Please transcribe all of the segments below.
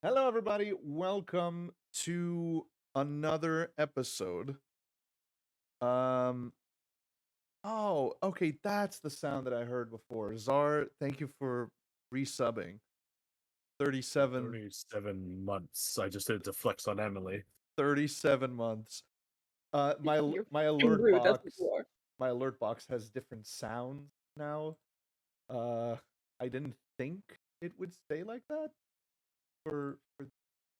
Hello, everybody. Welcome to another episode. Um. Oh, okay. That's the sound that I heard before. Czar, thank you for resubbing. 37, 37 months. I just did it to flex on Emily. 37 months. You're My fucking alert rude, that's what box, you are. my alert box has different sounds now. Uh, I didn't think it would stay like that. For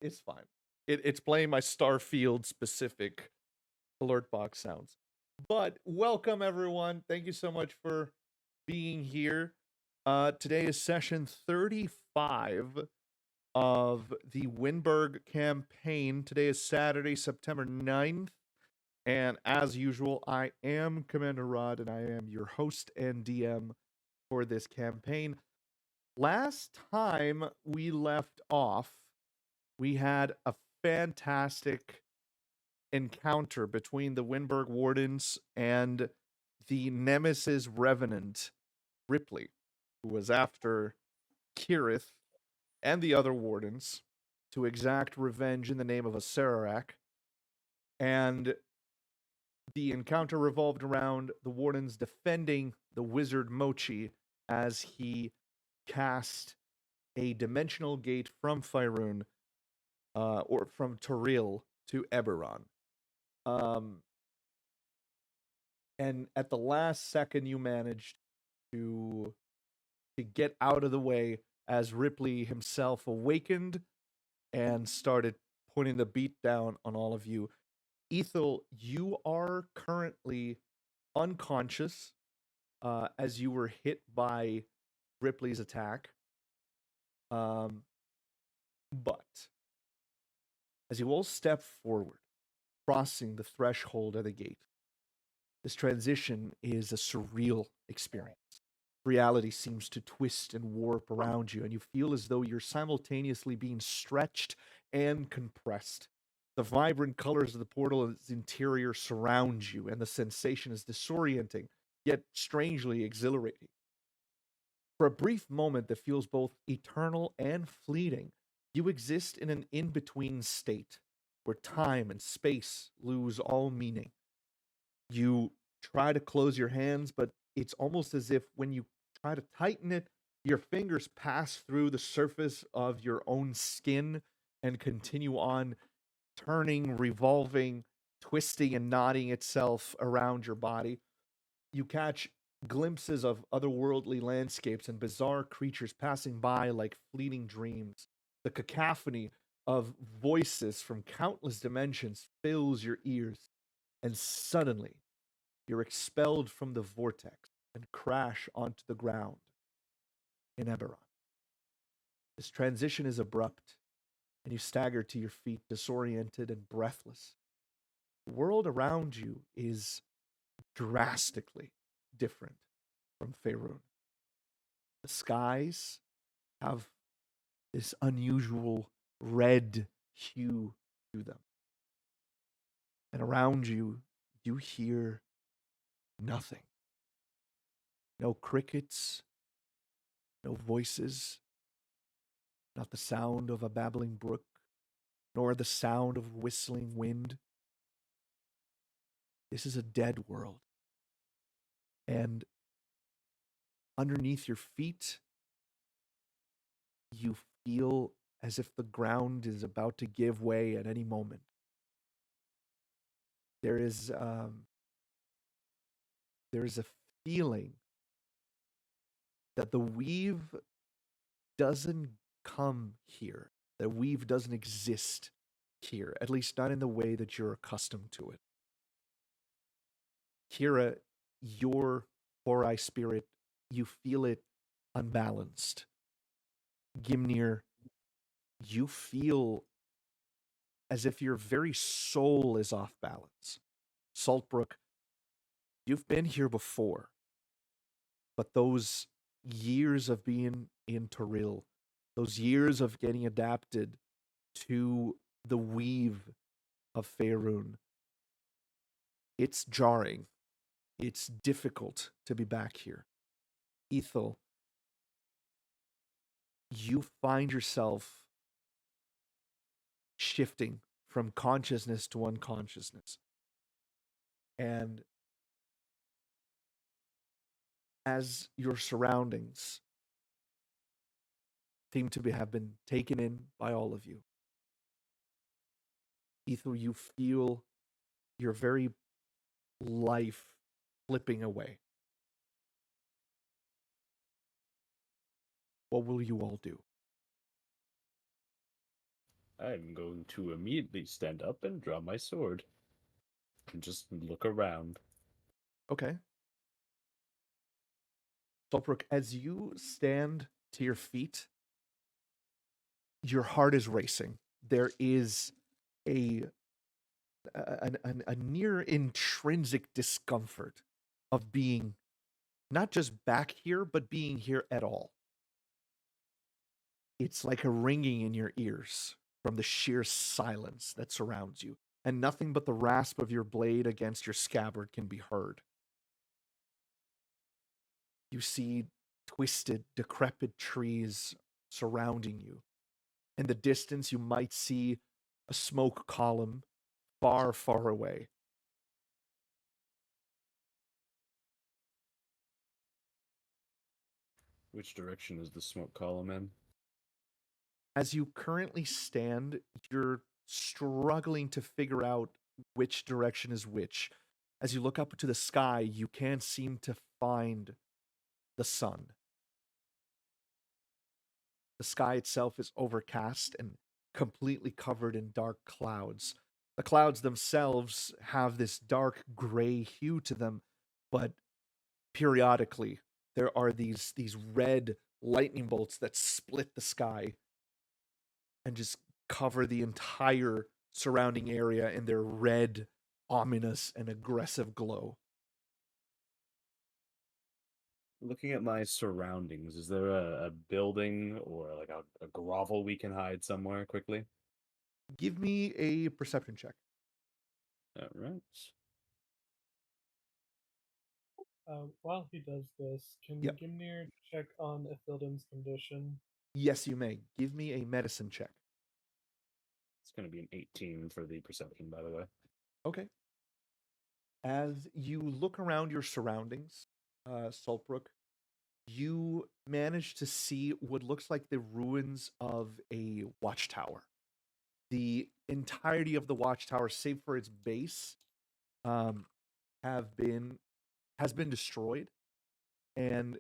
it's fine. It's playing my Starfield specific alert box sounds. But welcome everyone. Thank you so much for being here. Today is session 35 of the Wyndburgh campaign. Today is Saturday, September 9th. And as usual, I am Commander Rod and I am your host and DM for this campaign. Last time we left off, we had a fantastic encounter between the Wyndburgh Wardens and the Nemesis Revenant Ripley, who was after Kirith and the other Wardens to exact revenge in the name of a Sararak. And the encounter revolved around the Wardens defending the wizard Mochi as he cast a dimensional gate from Faerun, or from Toril to Eberron. Um, and at the last second, you managed to get out of the way as Ripley himself awakened and started putting the beat down on all of you. Ethel, you are currently unconscious as you were hit by Ripley's attack. But as you all step forward, crossing the threshold of the gate, this transition is a surreal experience. Reality seems to twist and warp around you, and you feel as though you're simultaneously being stretched and compressed. The vibrant colors of the portal's interior surround you, and the sensation is disorienting, yet strangely exhilarating. For a brief moment that feels both eternal and fleeting, you exist in an in between state where time and space lose all meaning. You try to close your hands, but it's almost as if when you try to tighten it, your fingers pass through the surface of your own skin and continue on turning, revolving, twisting, and knotting itself around your body. You catch glimpses of otherworldly landscapes and bizarre creatures passing by like fleeting dreams. The cacophony of voices from countless dimensions fills your ears, and suddenly you're expelled from the vortex and crash onto the ground in Eberron. This transition is abrupt, and you stagger to your feet, disoriented and breathless. The world around you is drastically different from Faerun. The skies have this unusual red hue to them. And around you, you hear nothing. No crickets, no voices, not the sound of a babbling brook, nor the sound of whistling wind. This is a dead world. And underneath your feet, you feel as if the ground is about to give way at any moment. There is a feeling that the weave doesn't come here. That weave doesn't exist here, at least not in the way that you're accustomed to it. Kira, your Horai spirit, you feel it unbalanced. Gimnir, you feel as if your very soul is off balance. Saltbrook, you've been here before, but those years of being in Toril, those years of getting adapted to the weave of Faerun, it's jarring. It's difficult to be back here. Ethel, you find yourself shifting from consciousness to unconsciousness. And as your surroundings seem to have been taken in by all of you, Ethel, you feel your very life slipping away. What will you all do? I'm going to immediately stand up and draw my sword and just look around. Okay. Solbrook, as you stand to your feet, your heart is racing. There is a a near intrinsic discomfort of being not just back here, but being here at all. It's like a ringing in your ears from the sheer silence that surrounds you, and nothing but the rasp of your blade against your scabbard can be heard. You see twisted, decrepit trees surrounding you. In the distance, you might see a smoke column far, far away. Which direction is the smoke column in? As you currently stand, you're struggling to figure out which direction is which. As you look up to the sky, you can't seem to find the sun. The sky itself is overcast and completely covered in dark clouds. The clouds themselves have this dark gray hue to them, but periodically there are these red lightning bolts that split the sky and just cover the entire surrounding area in their red, ominous, and aggressive glow. Looking at my surroundings, is there a building or like a grovel we can hide somewhere quickly? Give me a perception check. All right. While he does this, can Yep. Gimnir check on Ithilden's condition? Yes, you may. Give me a medicine check. It's going to be an 18 for the perception, by the way. Okay. As you look around your surroundings, Saltbrook, you manage to see what looks like the ruins of a watchtower. The entirety of the watchtower, save for its base, um, have been has been destroyed, and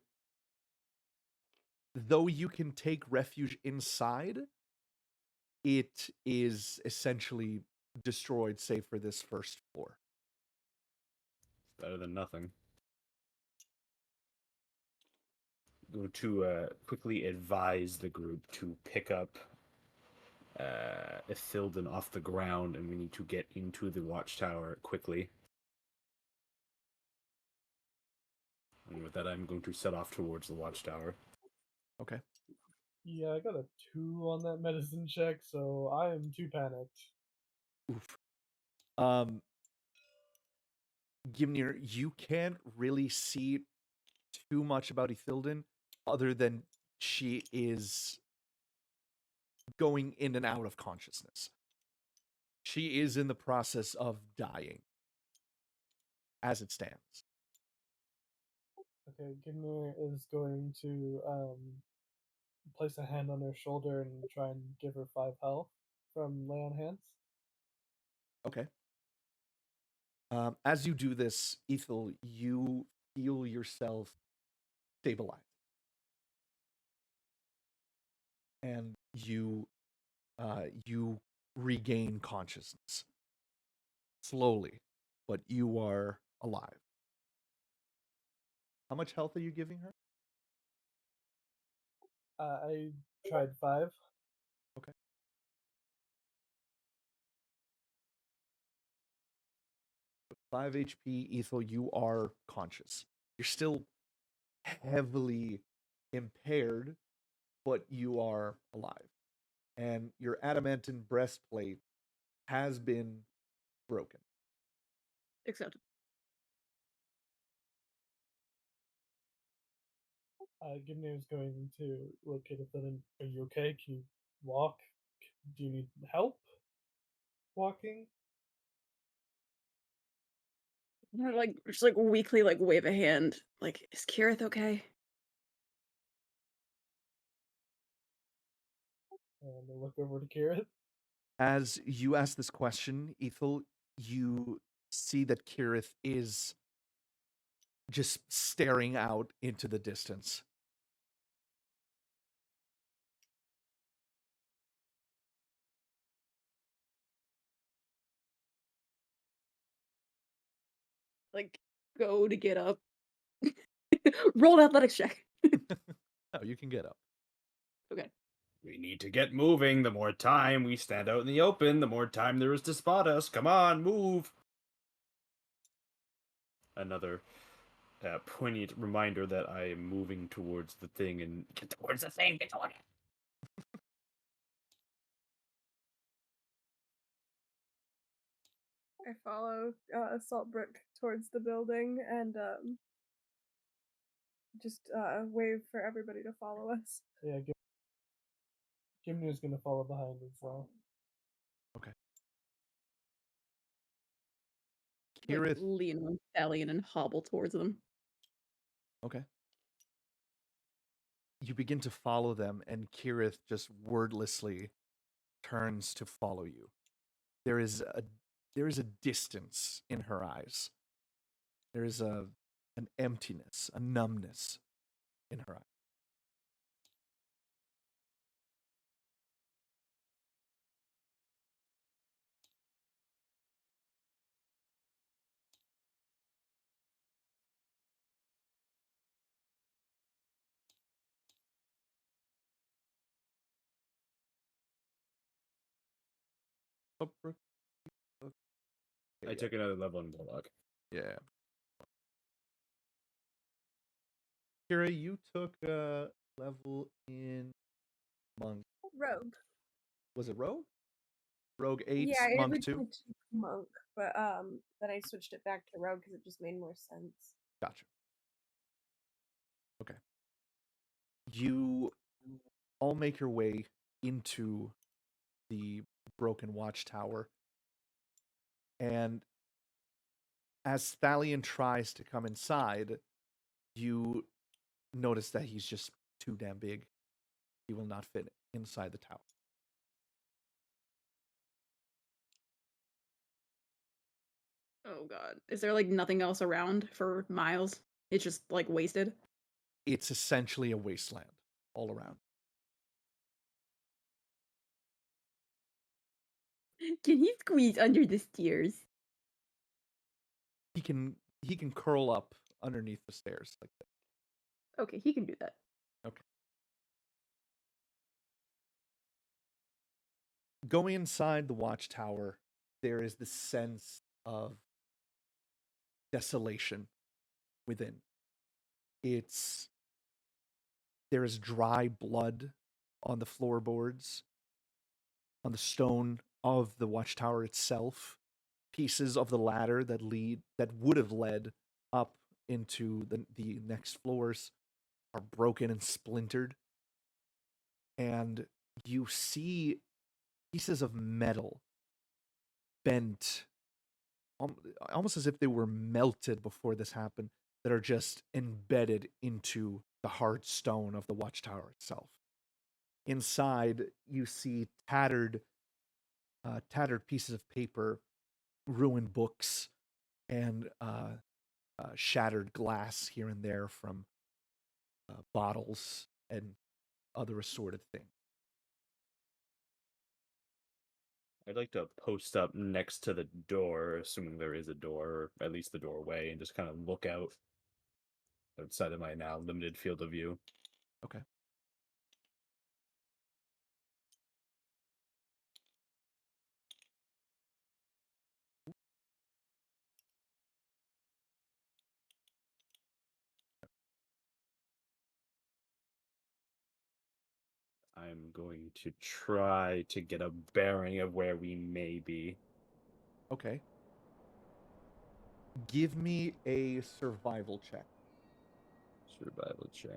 though you can take refuge inside, it is essentially destroyed, save for this first floor. Better than nothing. Go to quickly advise the group to pick up Ithilden off the ground, and we need to get into the watchtower quickly. And with that, I'm going to set off towards the watchtower. Okay. Yeah, I got a 2 on that medicine check, so I am too panicked. Oof. Um, Gimnir, you can't really see too much about Ithilden other than she is going in and out of consciousness. She is in the process of dying as it stands. Okay, Gimnir is going to place a hand on her shoulder and try and give her 5 health from lay on hands. Okay. As you do this, Ethel, you feel yourself stabilize. And you regain consciousness. Slowly, but you are alive. How much health are you giving her? I tried 5. Okay. 5 HP, Ethel, you are conscious. You're still heavily impaired, but you are alive. And your adamantine breastplate has been broken. Acceptable. Gimnir is going to look at Ithilden. Are you okay? Can you walk? Do you need help? walking? Like just like weakly like wave a hand. Like, is Kirith okay? And I look over to Kira. As you ask this question, Ethel, you see that Kirith is just staring out into the distance. Like, go to get up. Roll an athletics check. Oh, you can get up. Okay. We need to get moving. The more time we stand out in the open, the more time there is to spot us. Come on, move. Another poignant reminder that I am moving towards the thing and get towards the thing. Get toward it. I follow Saltbrook towards the building and just wave for everybody to follow us. Yeah, Gimnu's gonna follow behind as well. Okay. Like, Kirith, lean on Stallion and hobble towards them. okay. You begin to follow them, and Kirith just wordlessly turns to follow you. There is a distance in her eyes. There is an emptiness, a numbness in her eyes. Okay, I took another level in Warlock. yeah. Kira, you took a level in Monk. Rogue. Was it Rogue? Rogue 8, Yeah, I Monk originally 2? took Monk, but then I switched it back to Rogue because it just made more sense. Gotcha. Okay. You all make your way into the broken watchtower. And as Thalion tries to come inside, you notice that he's just too damn big. He will not fit inside the tower. Oh god. Is there like nothing else around for miles? It's just like wasted. It's essentially a wasteland all around. Can he squeeze under the stairs? He can curl up underneath the stairs like that. Okay, he can do that. Okay. Going inside the watchtower, there is this sense of desolation within. There is dry blood on the floorboards, on the stone of the watchtower itself. Pieces of the ladder that would have led up into the next floors are broken and splintered. And you see pieces of metal bent, almost as if they were melted before this happened, that are just embedded into the hard stone of the watchtower itself. Inside, you see tattered pieces of paper, ruined books, and shattered glass here and there from bottles and other assorted things. I'd like to post up next to the door, assuming there is a door, or at least the doorway, and just kind of look outside of my now limited field of view. Okay. I'm going to try to get a bearing of where we may be. Okay. Give me a survival check. Survival check.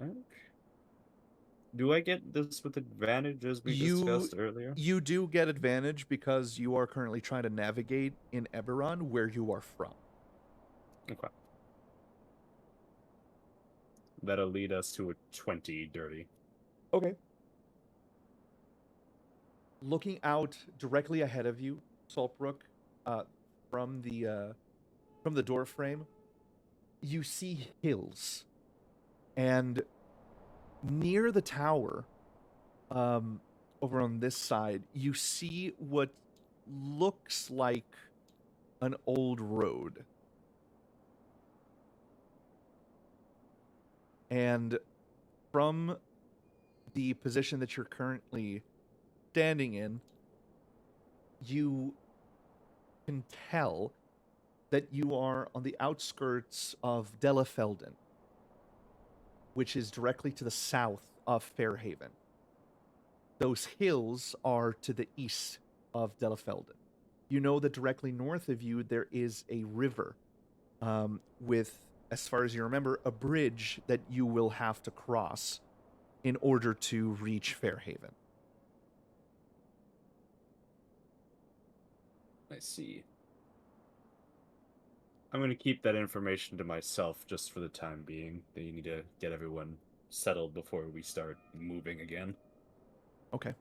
Do I get this with advantage as we discussed earlier? You do get advantage because you are currently trying to navigate in Eberron, where you are from. Okay. That'll lead us to a 20 dirty. Okay. Looking out directly ahead of you, Saltbrook, from the door frame, you see hills, and near the tower, over on this side, you see what looks like an old road. And from the position that you're currently standing in, you can tell that you are on the outskirts of Delafelden, which is directly to the south of Fairhaven. Those hills are to the east of Delafelden. You know that directly north of you there is a river, with, as far as you remember, a bridge that you will have to cross in order to reach Fairhaven. I see. I'm going to keep that information to myself just for the time being. They need to get everyone settled before we start moving again. Okay.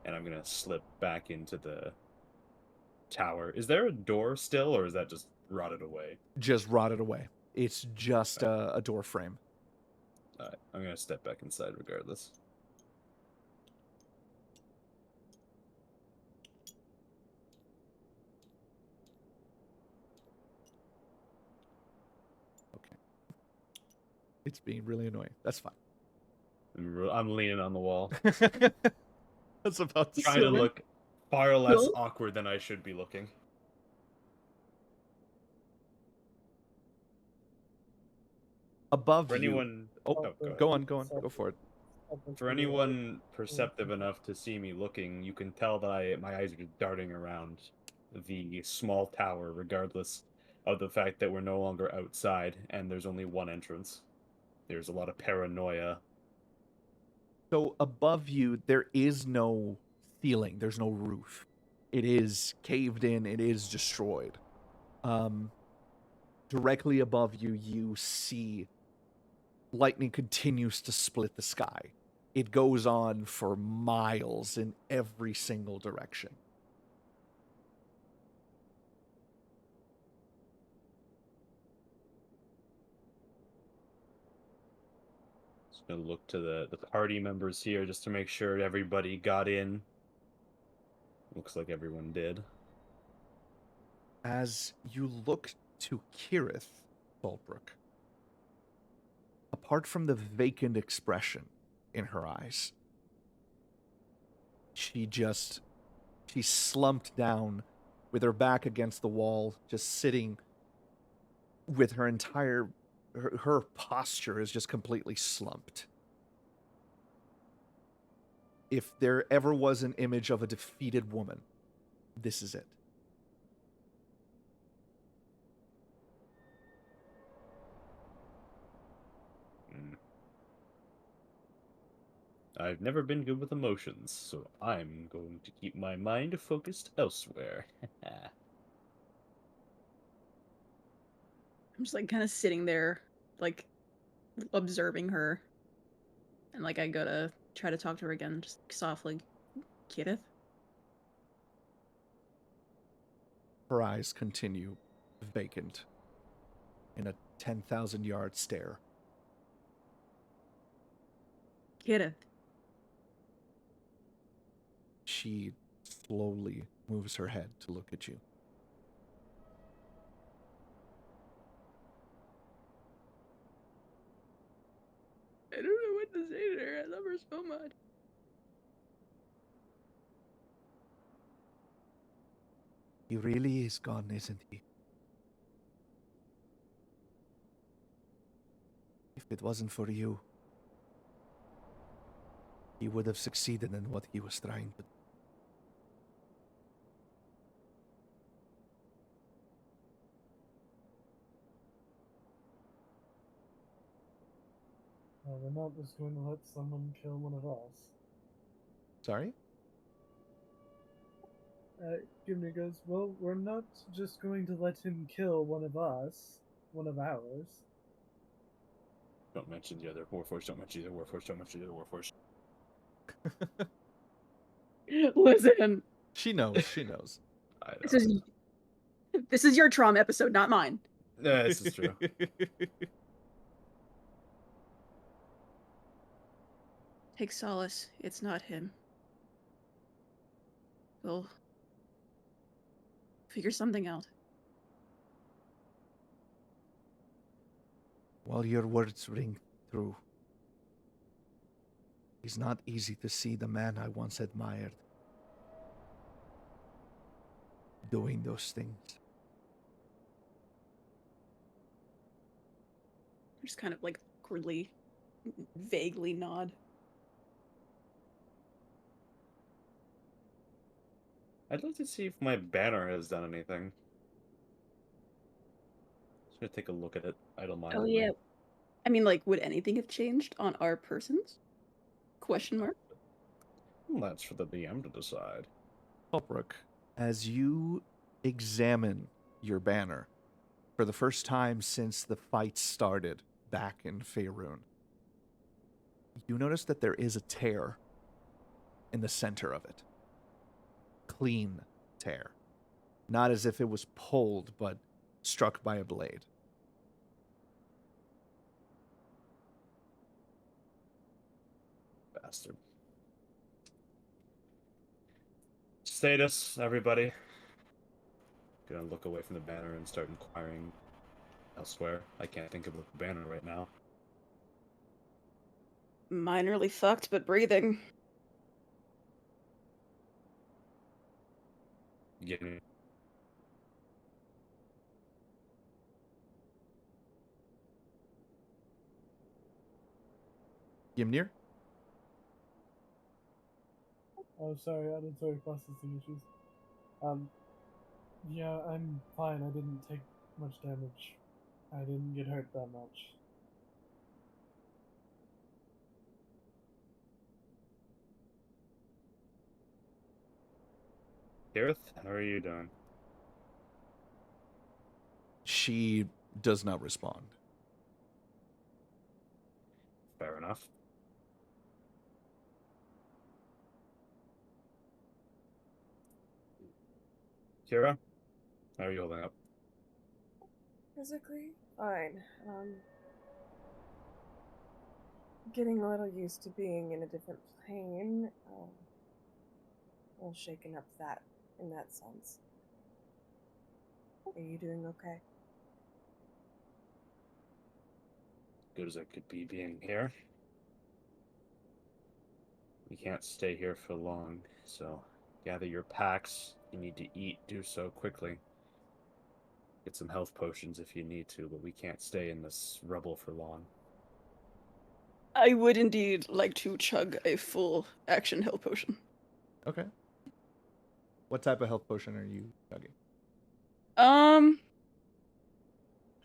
And I'm going to slip back into the tower. Is there a door still, or is that just rotted away? Just rotted away. It's just a door frame. Alright, I'm going to step back inside regardless. Okay. It's being really annoying. That's fine. I'm leaning on the wall. That's about to Trying to Swimming. look far less Cool. awkward than I should be looking. above For you. anyone... Oh, Oh, go ahead. go on. Go for it. For anyone perceptive enough to see me looking, you can tell that my eyes are just darting around the small tower, regardless of the fact that we're no longer outside and there's only one entrance. There's a lot of paranoia. So above you, there is no ceiling. There's no roof. It is caved in. It is destroyed. Directly above you, you see lightning continues to split the sky. It goes on for miles in every single direction. Just gonna look to the party members here just to make sure everybody got in. Looks like everyone did. As you look to Kirith, Bulbrook, apart from the vacant expression in her eyes, she's slumped down with her back against the wall, just sitting with her posture is just completely slumped. If there ever was an image of a defeated woman, this is it. I've never been good with emotions, so I'm going to keep my mind focused elsewhere. I'm just like kind of sitting there, like observing her, and like I go to try to talk to her again, just softly. Kidith? Her eyes continue vacant in a 10,000-yard stare. Kidith. She slowly moves her head to look at you. I don't know what to say to her. I love her so much. He really is gone, isn't he? If it wasn't for you, he would have succeeded in what he was trying to do. We're not just going to let someone kill one of us. Sorry? Gimli goes, well, we're not just going to let him kill one of us, one of ours. Don't mention the other Warforged. Don't mention the other Warforged. Don't mention the other Warforged. Listen, She knows. She knows. I know. this is your trauma episode, not mine. Yeah, this is true. Take solace. It's not him. We'll figure something out. While your words ring true, it's not easy to see the man I once admired doing those things. Just kind of like awkwardly, vaguely nod. I'd like to see if my banner has done anything. Just gonna take a look at it idle-mindedly. Oh yeah. I mean, like, would anything have changed on our persons? Question mark. Well, that's for the DM to decide. Ulbrich, as you examine your banner for the first time since the fight started back in Faerun, you notice that there is a tear in the center of it. Clean tear. Not as if it was pulled, but struck by a blade. Bastard. Status, everybody. Gonna look away from the banner and start inquiring elsewhere. I can't think of a banner right now. Minorly fucked, but breathing. Getting Gimnir? Oh, sorry, auditory processing issues. Yeah, I'm fine. I didn't take much damage. I didn't get hurt that much. Gareth, how are you doing? She does not respond. Fair enough. Kira, how are you holding up? Physically, fine. Getting a little used to being in a different plane. A little shaken up that in that sense. Are you doing okay? Good as I could be being here. We can't stay here for long, so gather your packs. You need to eat, do so quickly. Get some health potions if you need to, but we can't stay in this rubble for long. I would indeed like to chug a full action health potion. Okay. What type of health potion are you chugging?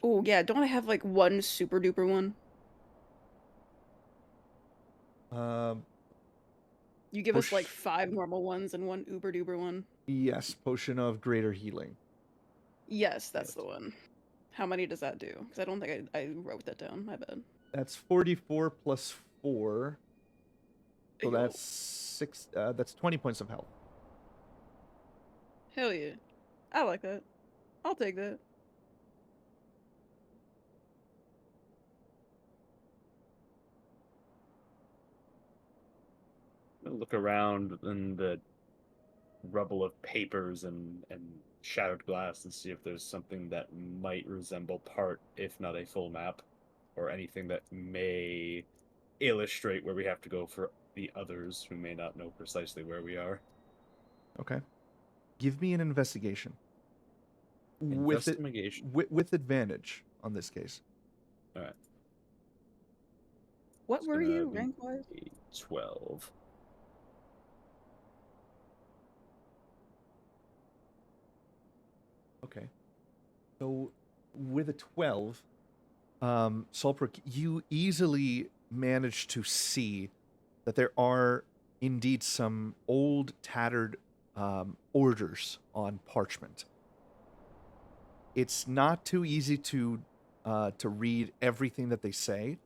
Oh yeah, don't I have like one super duper one? You give us like 5 normal ones and one uber duper one. Yes, potion of greater healing. Yes, that's Yes. the one. How many does that do? Because I don't think I wrote that down. My bad. That's 44 plus 4. So Ayo. that's 6. That's 20 points of health. Hell yeah. I like that. I'll take that. Look around in the rubble of papers and shattered glass and see if there's something that might resemble part, if not a full map, or anything that may illustrate where we have to go for the others who may not know precisely where we are. Okay. Give me an investigation. Investigation. With advantage on this case. All right. What It's were gonna you, be rank wise? 12. Okay. So with a 12, Solbrook, you easily manage to see that there are indeed some old, tattered orders on parchment. It's not too easy to read everything that they say,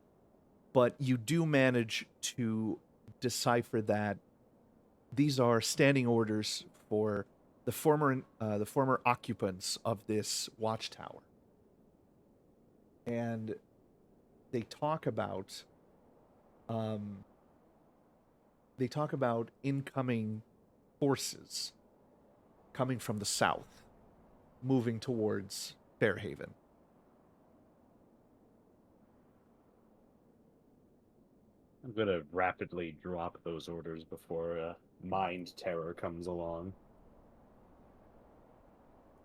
but you do manage to decipher that these are standing orders for the former occupants of this watchtower, and they talk about incoming forces coming from the south, moving towards Fairhaven. I'm gonna rapidly drop those orders before mind terror comes along.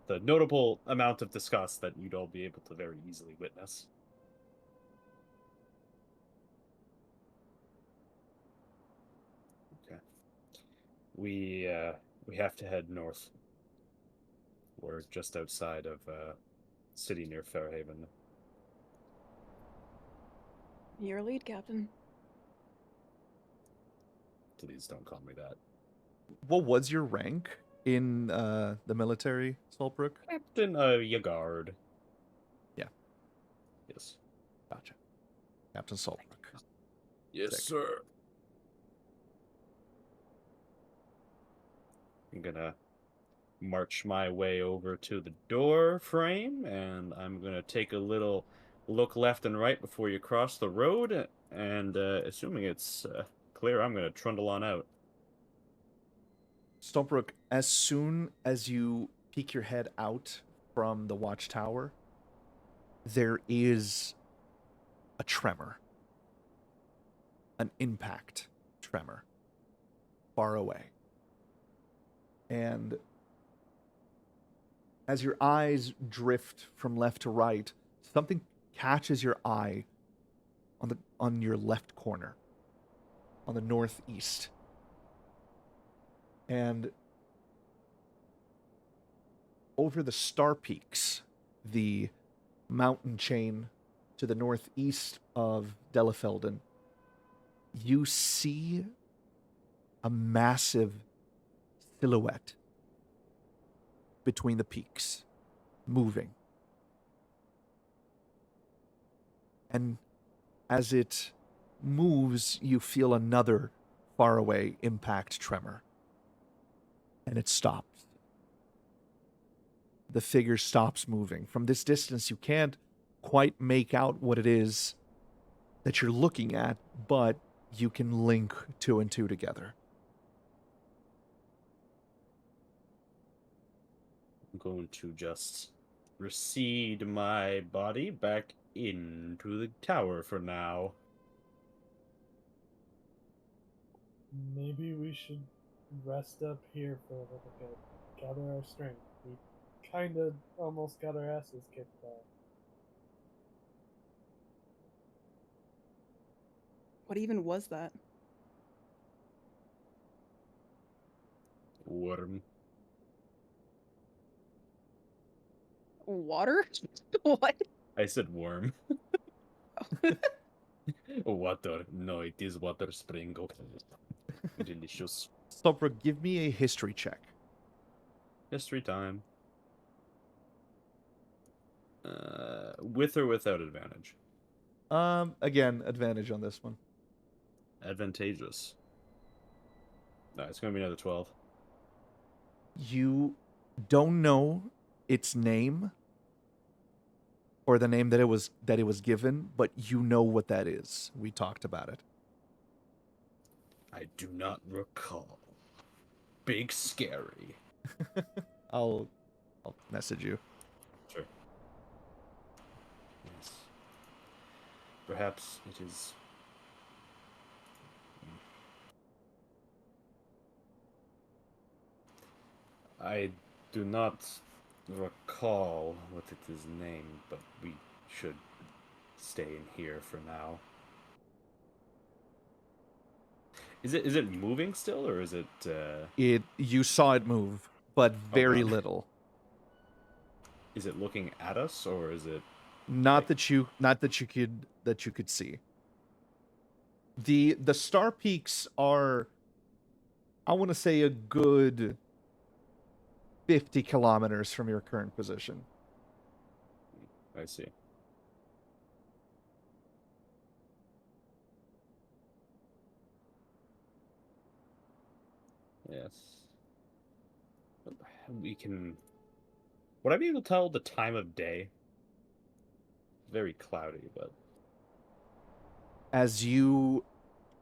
The notable amount of disgust that you'd all be able to very easily witness. Okay. We have to head north. We're just outside of city near Fairhaven. Your lead, Captain. Please don't call me that. What was your rank in the military, Saltbrook? Captain Yagard. Yeah. Yes. Gotcha. Captain Saltbrook. Yes, Sick. sir. I'm gonna march my way over to the door frame, and I'm gonna take a little look left and right before you cross the road, and assuming it's clear, I'm gonna trundle on out. Saltbrook, as soon as you peek your head out from the watchtower, there is a tremor. An impact tremor. Far away. And as your eyes drift from left to right, something catches your eye on your left corner, on the northeast. And over the Star Peaks, the mountain chain to the northeast of Delafelden, you see a massive silhouette between the peaks, moving. And as it moves, you feel another faraway impact tremor. And it stops. The figure stops moving. From this distance, you can't quite make out what it is that you're looking at, but you can link two and two together. I'm going to just recede my body back into the tower for now. Maybe we should rest up here for a little bit, gather our strength. We kind of almost got our asses kicked off. What even was that? Worm. Water? What? I said worm. Water. No, it is water spring. Delicious. Saltbrook, give me a history check. History time. With or without advantage? Again, advantage on this one. Advantageous. No, it's going to be another 12. You don't know its name or the name that it was given, but you know what that is. We talked about it. I do not recall. Big scary. I'll message you. Sure. Yes. Perhaps it is. I do not recall what it is named, but we should stay in here for now. Is it moving still, or is it? You saw it move, but very God. little. Is it looking at us, or is it? Not that you could see. The star peaks are, I want to say, a good 50 kilometers from your current position. I see. Yes. We can... Would I be able to tell the time of day? Very cloudy, but... As you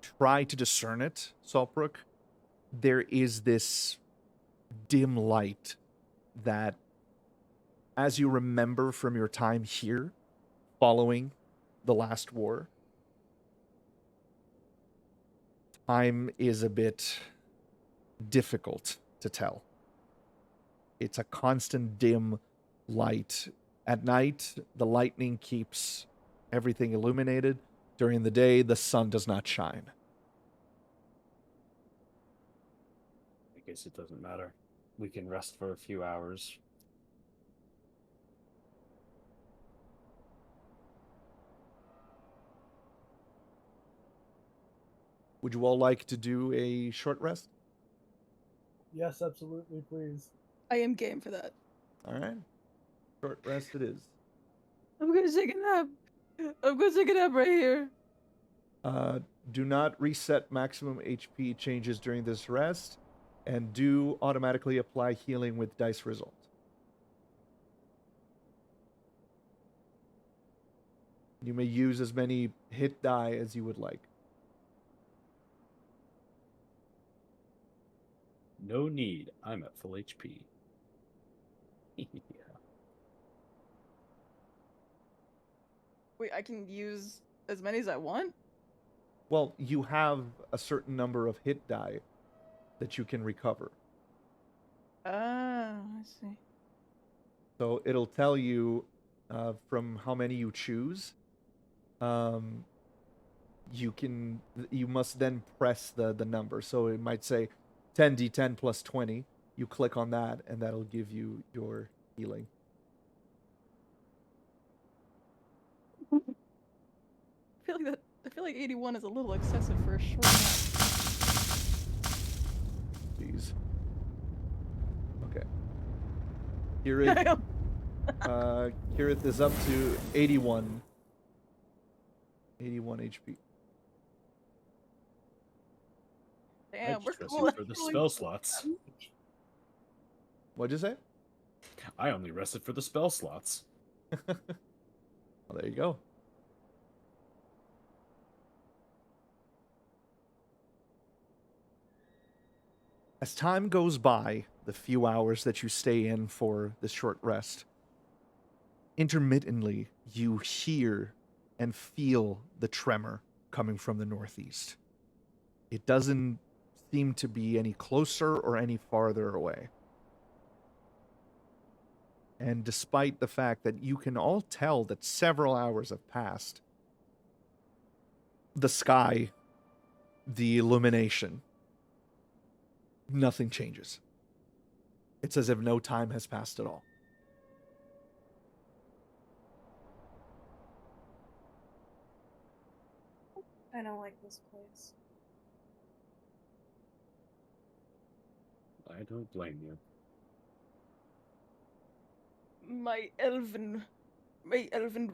try to discern it, Saltbrook, there is this dim light that, as you remember from your time here, following the last war, time is a bit difficult to tell. It's a constant dim light. At night, the lightning keeps everything illuminated. During the day, the sun does not shine. I guess it doesn't matter. We can rest for a few hours. Would you all like to do a short rest? Yes, absolutely, please. I am game for that. All right. Short rest it is. I'm gonna take a nap. I'm gonna take a nap right here. Do not reset maximum HP changes during this rest, and do automatically apply healing with dice result. You may use as many hit die as you would like. No need. I'm at full HP. Yeah. Wait, I can use as many as I want? Well, you have a certain number of hit die that you can recover. I see. So it'll tell you from how many you choose. You must then press the number. So it might say 10d10 plus 20. You click on that, and that'll give you your healing. I feel like 81 is a little excessive for a short nap. Jeez. Okay. Kirith, Kirith is up to 81. 81 HP. Damn, I we're just cool. rested for the spell slots. What'd you say? I only rested for the spell slots. Well, there you go. As time goes by, the few hours that you stay in for this short rest, intermittently you hear and feel the tremor coming from the northeast. It doesn't seem to be any closer or any farther away. And despite the fact that you can all tell that several hours have passed, the sky, the illumination, nothing changes. It's as if no time has passed at all. I don't like this place. I don't blame you. My elven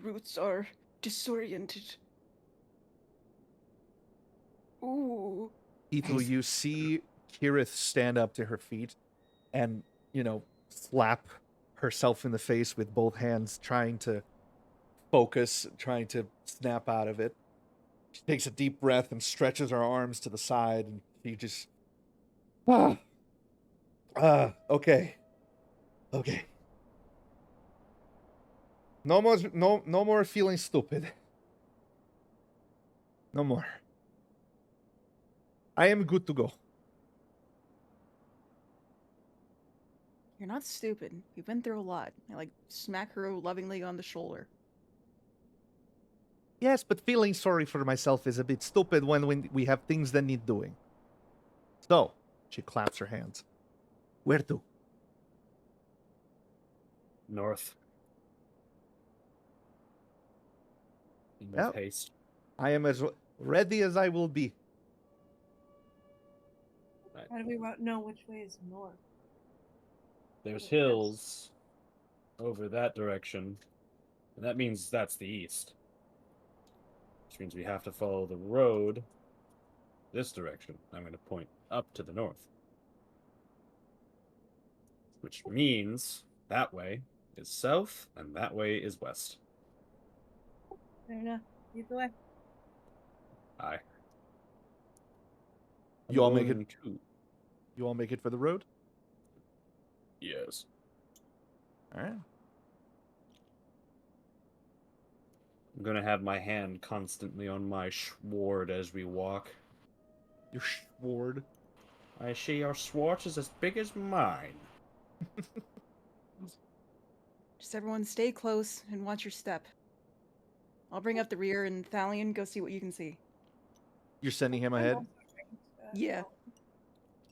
roots are disoriented. Ooh. Ethel, you see Kirith stand up to her feet and, slap herself in the face with both hands, trying to focus, trying to snap out of it. She takes a deep breath and stretches her arms to the side, and she just... Okay. Okay. No more feeling stupid. No more. I am good to go. You're not stupid. You've been through a lot. I smack her lovingly on the shoulder. Yes, but feeling sorry for myself is a bit stupid when we have things that need doing. So, she claps her hands. Where to? North. In Yep. haste. I am as Ready as I will be. How do we know which way is north? There's hills over that direction, and that means that's the east. Which means we have to follow the road this direction. I'm going to point up to the north. Which means that way is south, and that way is west. Fair enough. Lead the way. Aye. You all make it. Going to- You all make it for the road. Yes. All right. I'm going to have my hand constantly on my sword as we walk. Your sword. I see your sword is as big as mine. Just everyone stay close and watch your step. I'll bring up the rear and Thalion, go see what you can see. You're sending him I'm ahead. also trying to Yeah. follow.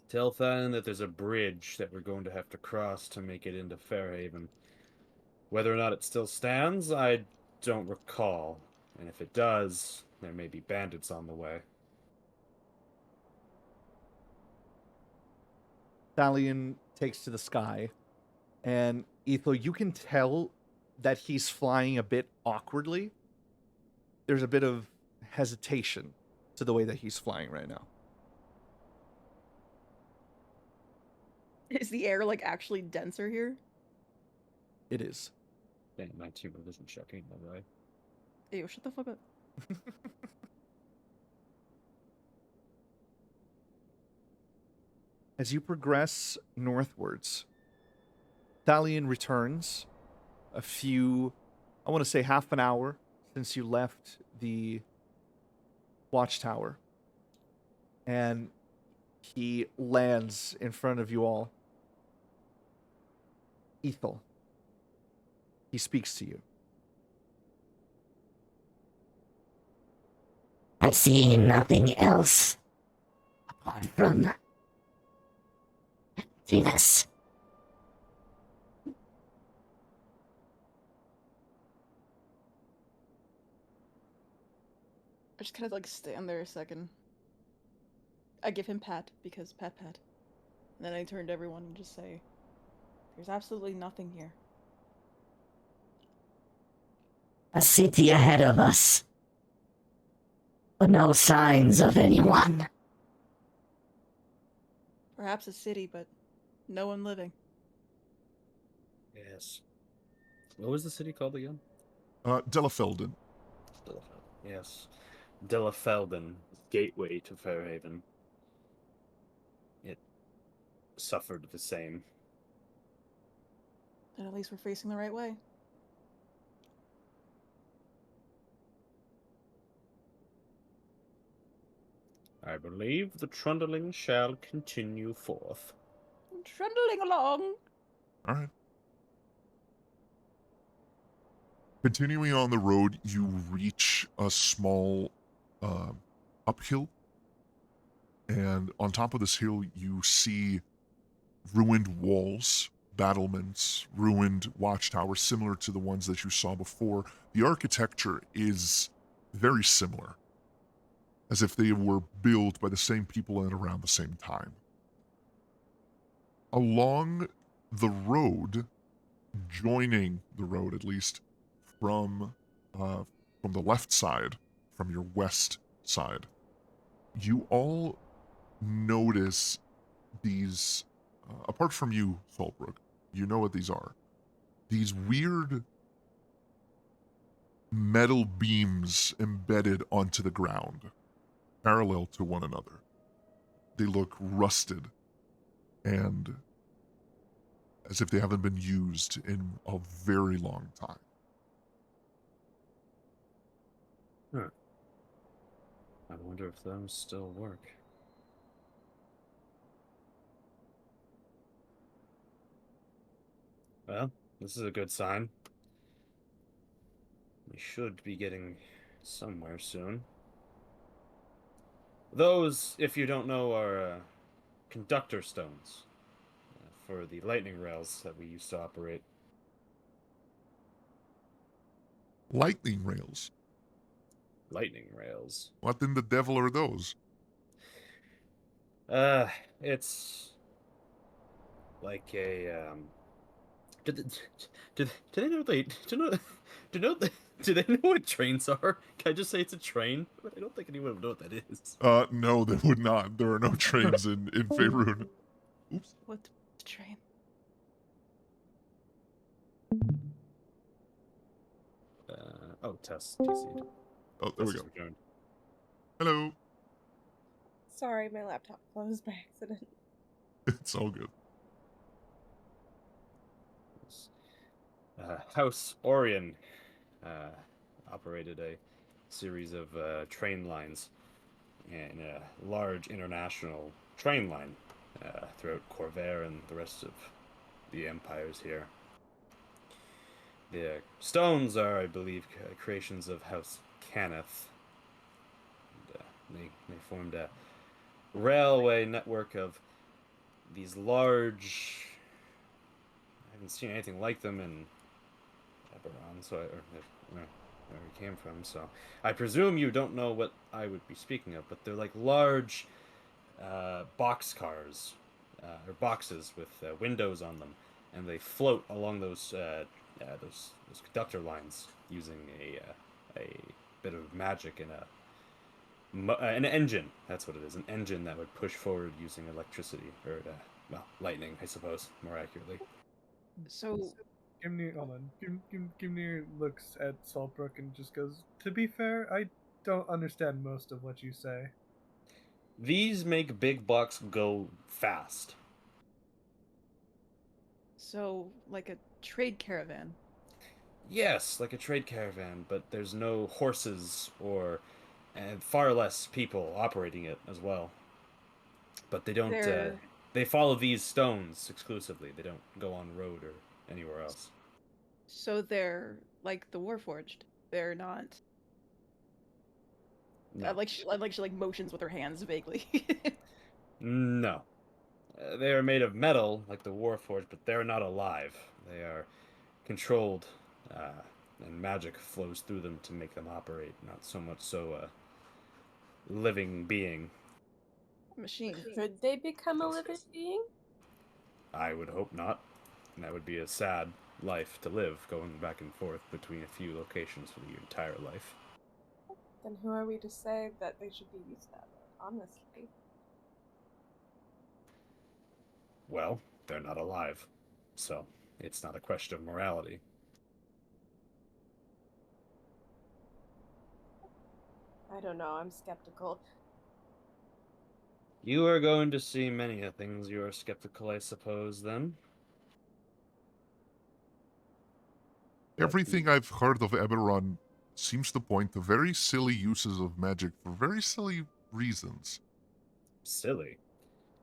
Tell Than that there's a bridge that we're going to have to cross to make it into Fairhaven. Whether or not it still stands, I don't recall. And if it does, there may be bandits on the way. Thalion takes to the sky, and Ethel, you can tell that he's flying a bit awkwardly. There's a bit of hesitation to the way that he's flying right now. Is the air like actually denser here? It is. Damn, my team isn't checking, by the way. Ew, shut the fuck up. As you progress northwards, Thalion returns a few, I want to say half an hour since you left the watchtower. And he lands in front of you all. Ethel. He speaks to you. I see nothing else apart from emptiness. I just kind of like stand there a second. I give him pat because pat. And then I turn to everyone and just say, there's absolutely nothing here. A city ahead of us, but no signs of anyone. Perhaps a city, but no one living. Yes. What was the city called again? Delafelden. Delafelden. Yes. Delafelden, gateway to Fairhaven. It suffered the same. And at least we're facing the right way. I believe the trundling shall continue forth. Trundling along. All right. Continuing on the road, you reach a small uphill. And on top of this hill, you see ruined walls, battlements, ruined watchtowers, similar to the ones that you saw before. The architecture is very similar, as if they were built by the same people and around the same time. Along the road, joining the road at least, from the left side, from your west side, you all notice these, apart from you, Saltbrook, you know what these are. These weird metal beams embedded onto the ground, parallel to one another. They look rusted and as if they haven't been used in a very long time. I wonder if those still work. Well, this is a good sign. We should be getting somewhere soon. Those, if you don't know, are conductor stones for the lightning rails that we used to operate. Lightning rails. Lightning rails. What in the devil are those? It's like a Do they, do they know they do you know do you know do they know what trains are? Can I just say it's a train? But I don't think anyone would know what that is. No, they would not. There are no trains in Faerun. Oops. What the train? Test TC. Oh, there we go. Returned. Hello. Sorry, my laptop closed by accident. It's all good. House Orion operated a series of train lines and a large international train line throughout Corvair and the rest of the empires here. The stones are, I believe, creations of House Cannith. And, they formed a railway network of these large... I haven't seen anything like them in Eberron, so where we came from, so I presume you don't know what I would be speaking of, but they're like large boxcars, or boxes with windows on them, and they float along those conductor lines using a bit of magic and an engine. That's what it is, an engine that would push forward using electricity, or lightning, I suppose, more accurately. So Gimnir looks at Saltbrook and just goes, "To be fair, I don't understand most of what you say." These make big bucks go fast. So, like a trade caravan. Yes, like a trade caravan, but there's no horses or and far less people operating it as well. But they don't. They follow these stones exclusively. They don't go on road or anywhere else. So they're like the Warforged. They're not. No. She motions with her hands vaguely. No. They are made of metal like the Warforged, but they're not alive. They are controlled, and magic flows through them to make them operate. Not so much so a living being. Machine. Could they become a living being? I would hope not. And that would be a sad life to live, going back and forth between a few locations for the entire life. Then who are we to say that they should be used that way, honestly? Well, they're not alive. So, it's not a question of morality. I don't know, I'm skeptical. You are going to see many things you are skeptical, I suppose, then. Everything I've heard of Eberron seems to point to very silly uses of magic for very silly reasons. Silly.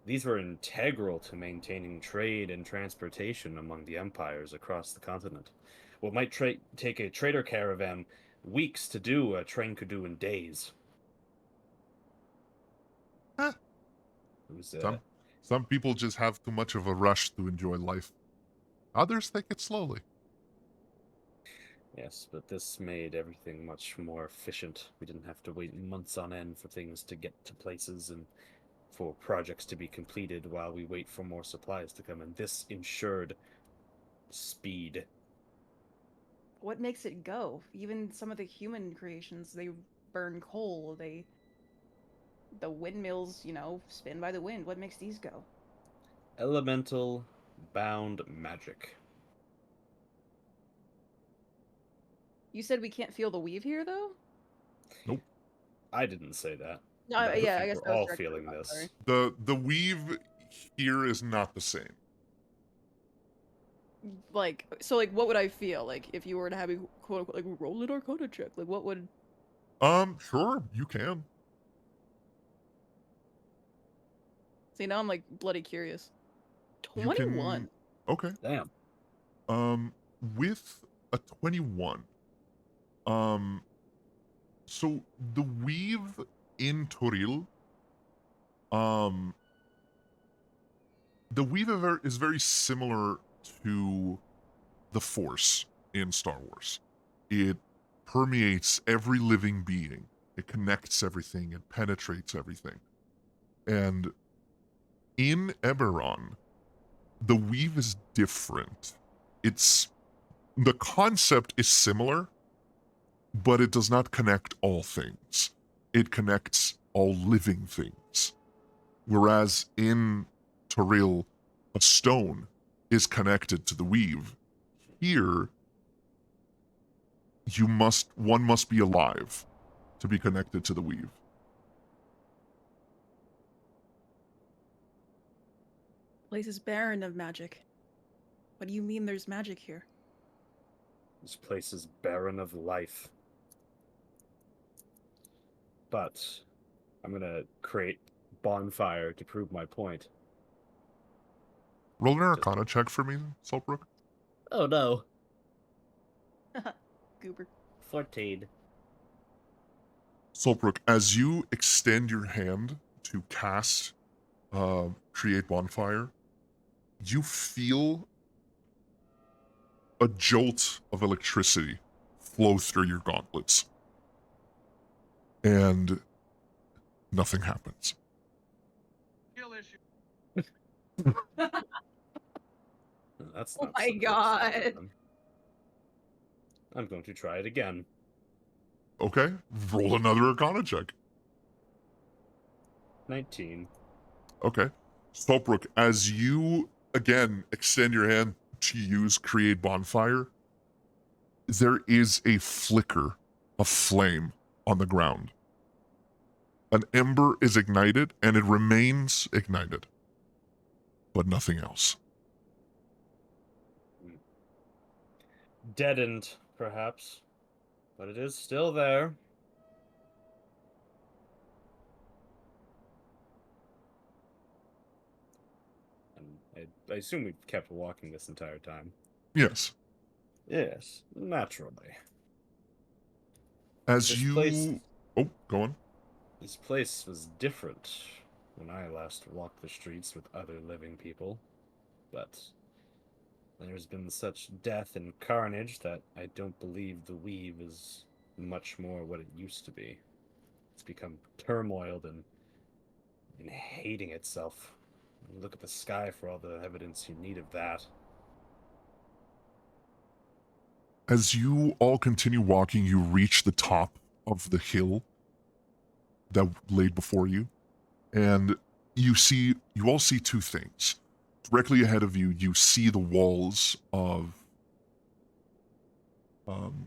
These were integral to maintaining trade and transportation among the empires across the continent. What might take a trader caravan weeks to do, a train could do in days. Huh. Some people just have too much of a rush to enjoy life. Others take it slowly. Yes, but this made everything much more efficient. We didn't have to wait months on end for things to get to places and for projects to be completed while we wait for more supplies to come in. This ensured speed. What makes it go? Even some of the human creations, they burn coal. The windmills, spin by the wind. What makes these go? Elemental bound magic. You said we can't feel the weave here, though? Nope. I didn't say that. No, yeah, I guess we're all feeling this. Sorry. The weave here is not the same. What would I feel like if you were to have a quote unquote like roll an Arcana check? Like, what would? Sure, you can. See, now I'm like bloody curious. 21. Okay. Damn. With a 21, so the weave in Toril, the weave is very similar to the Force in Star Wars. It permeates every living being. It connects everything. It penetrates everything. And in Eberron, the weave is different. The concept is similar, but it does not connect all things. It connects all living things. Whereas in Toril, a stone is connected to the weave. Here, one must be alive to be connected to the weave. Place is barren of magic. What do you mean there's magic here? This place is barren of life. But I'm gonna create bonfire to prove my point. Roll an Arcana check for me, Saltbrook. Oh no. Goober. 14. Saltbrook, as you extend your hand to cast Create Bonfire, you feel a jolt of electricity flow through your gauntlets. And nothing happens. Skill issue. That's Oh not my so good. God. I'm going to try it again. Okay, roll another Arcana check. 19. Okay. Saltbrook, as you, again, extend your hand to use Create Bonfire, there is a flicker of flame on the ground. An ember is ignited, and it remains ignited, but nothing else. Deadened, perhaps. But it is still there. And I assume we've kept walking this entire time. Yes. Yes, naturally. As This you... place- Oh, go on. This place was different when I last walked the streets with other living people. But there's been such death and carnage that I don't believe the weave is much more what it used to be. It's become turmoiled and hating itself. You look at the sky for all the evidence you need of that. As you all continue walking, you reach the top of the hill that laid before you, and you all see two things. Directly ahead of you, you see the walls of Delafelden,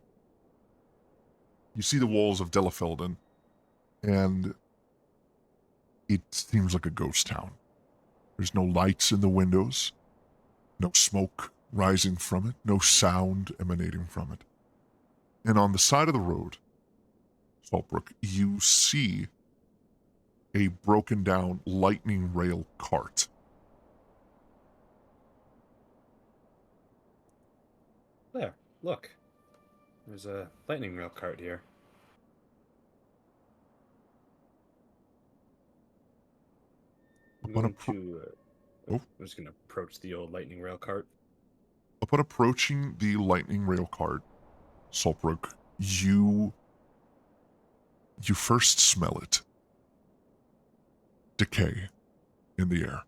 and it seems like a ghost town. There's no lights in the windows, no smoke rising from it, no sound emanating from it. And on the side of the road, Saltbrook, you see a broken down lightning rail cart. There, look. There's a lightning rail cart here. I'm just going to approach the old lightning rail cart. Upon approaching the lightning rail cart, Saltbrook, you first smell it. Decay in the air.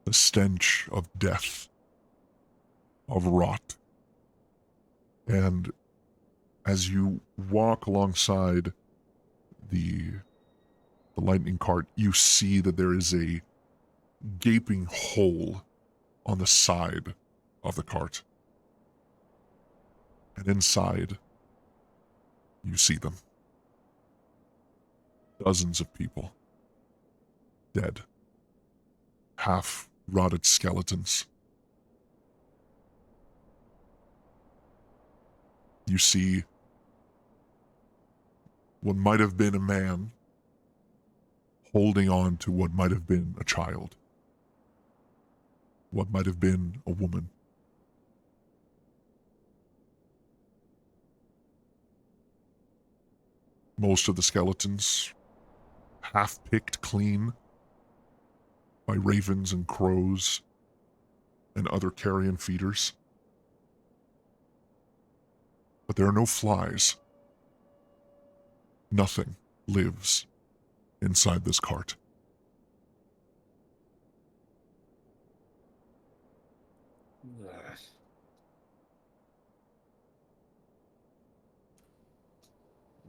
The stench of death, of rot. And as you walk alongside the lightning cart, you see that there is a gaping hole on the side of the cart. And inside, you see them. Dozens of people. Dead. Half-rotted skeletons. You see what might have been a man holding on to what might have been a child. What might have been a woman. Most of the skeletons half-picked clean by ravens and crows and other carrion feeders. But there are no flies. Nothing lives inside this cart.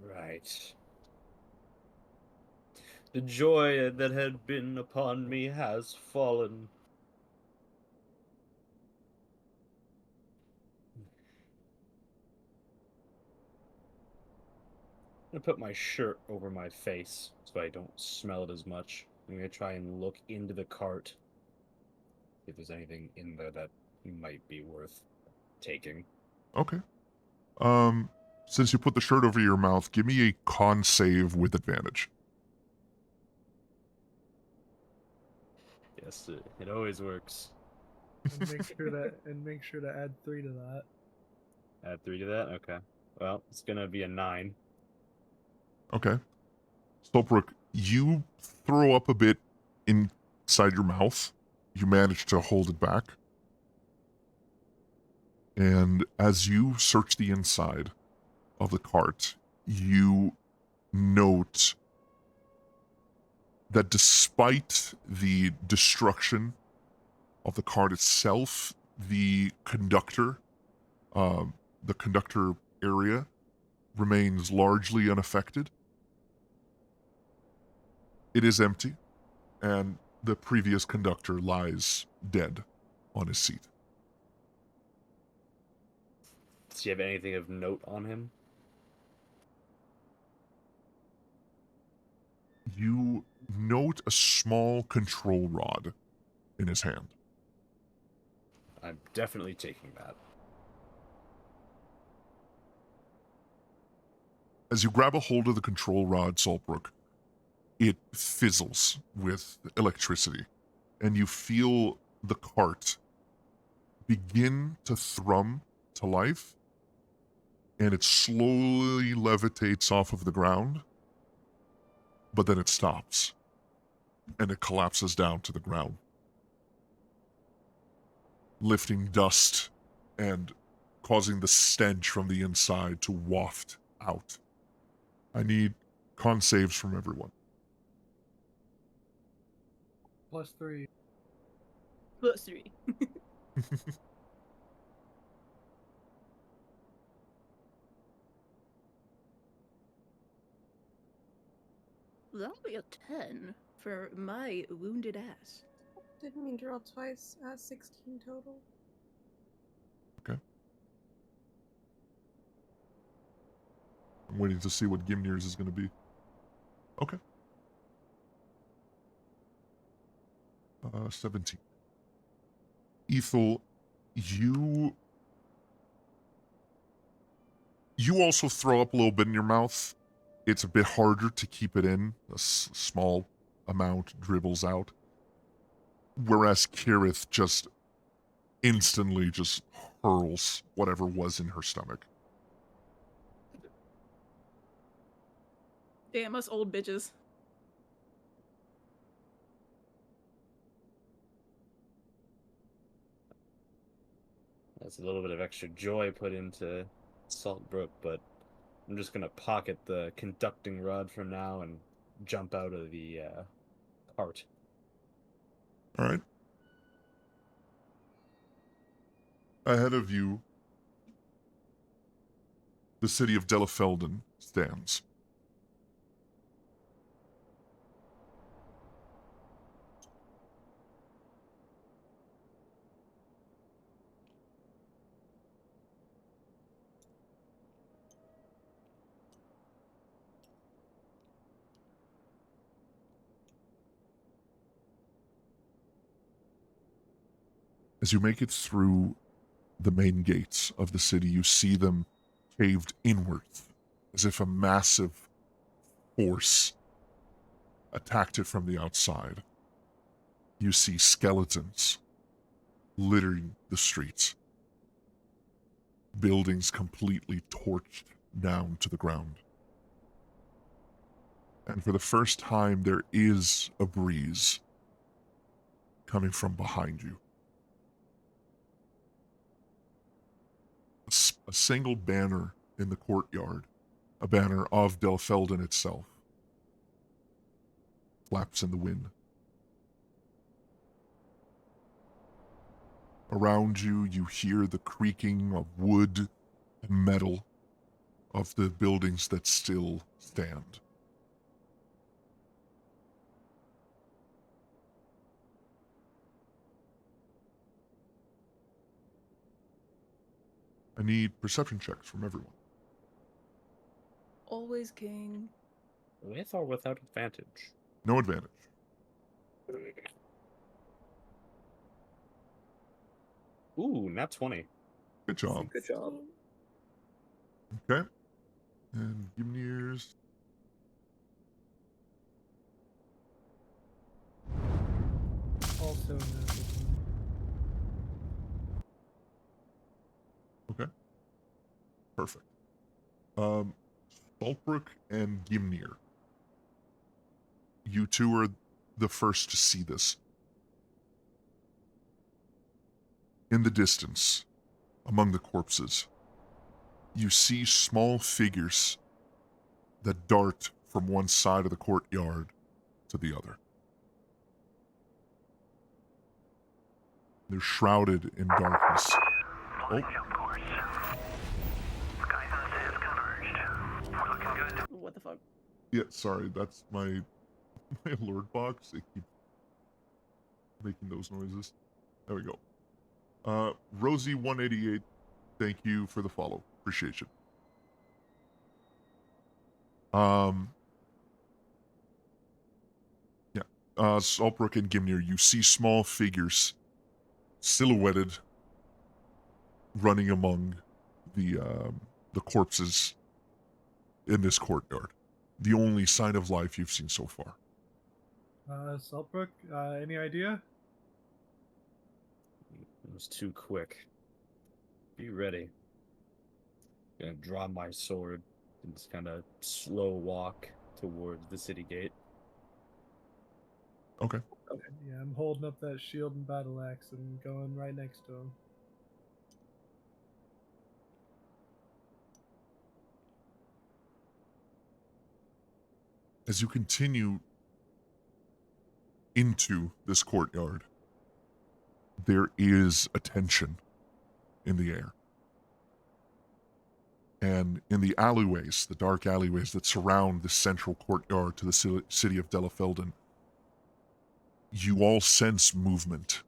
Right. The joy that had been upon me has fallen. I'm gonna put my shirt over my face so I don't smell it as much. I'm gonna try and look into the cart. See if there's anything in there that might be worth taking. Okay. Since you put the shirt over your mouth, give me a con save with advantage. Yes, it always works. And make sure to add 3 to that. Add 3 to that? Okay. Well, it's gonna be a 9. Okay. Stolbrook, you throw up a bit inside your mouth. You manage to hold it back. And as you search the inside of the cart, you note that despite the destruction of the cart itself, the conductor area remains largely unaffected. It is empty, and the previous conductor lies dead on his seat. Does he have anything of note on him? You note a small control rod in his hand. I'm definitely taking that. As you grab a hold of the control rod, Saltbrook, it fizzles with electricity, and you feel the cart begin to thrum to life, and it slowly levitates off of the ground, but then it stops, and it collapses down to the ground, lifting dust and causing the stench from the inside to waft out. I need con saves from everyone. +3. +3. That'll be a 10 for my wounded ass. Didn't mean to roll twice. 16 total. Okay. I'm waiting to see what Gimnir's is going to be. Okay. 17. Ethel, you also throw up a little bit in your mouth. It's a bit harder to keep it in. A small amount dribbles out. Whereas Kirith just instantly just hurls whatever was in her stomach. Damn us old bitches. That's a little bit of extra joy put into Saltbrook, but I'm just gonna pocket the conducting rod from now and jump out of the cart. All right. Ahead of you, the city of Delafelden stands. As you make it through the main gates of the city, you see them caved inwards, as if a massive force attacked it from the outside. You see skeletons littering the streets, buildings completely torched down to the ground. And for the first time, there is a breeze coming from behind you. A single banner in the courtyard a banner of Delfelden itself. Flaps in the wind. Around you, you hear the creaking of wood and metal of the buildings that still stand. I need perception checks from everyone. Always king. With or without advantage? No advantage. Ooh, nat 20. Good job. Good job. Okay. And Gimnir's. Also, Okay. Perfect. Saltbrook and Gimnir. You two are the first to see this. In the distance, among the corpses, you see small figures that dart from one side of the courtyard to the other. They're shrouded in darkness. Oh. What the fuck? Yeah, sorry, that's my alert box. It keeps making those noises. There we go. Rosie188, thank you for the follow. Appreciate you. Saltbrook and Gimnir, you see small figures silhouetted running among the corpses in this courtyard. The only sign of life you've seen so far. Saltbrook, any idea? It was too quick. Be ready. Gonna draw my sword and just kind of slow walk towards the city gate. Okay. Yeah, I'm holding up that shield and battle axe and going right next to him. As you continue into this courtyard, there is a tension in the air. And in the alleyways, the dark alleyways that surround the central courtyard to the city of Delafelden, you all sense movement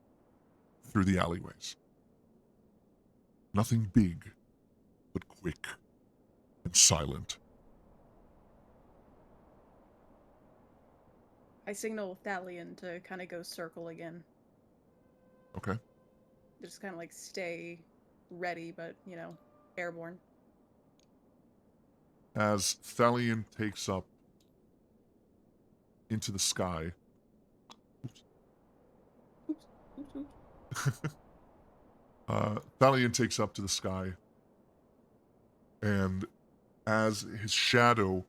through the alleyways. Nothing big, but quick and silent. I signal Thalion to kind of go circle again. Okay. Just kind of like stay ready, but, you know, airborne. As Thalion takes up into the sky. Oops. Thalion takes up to the sky, and as his shadow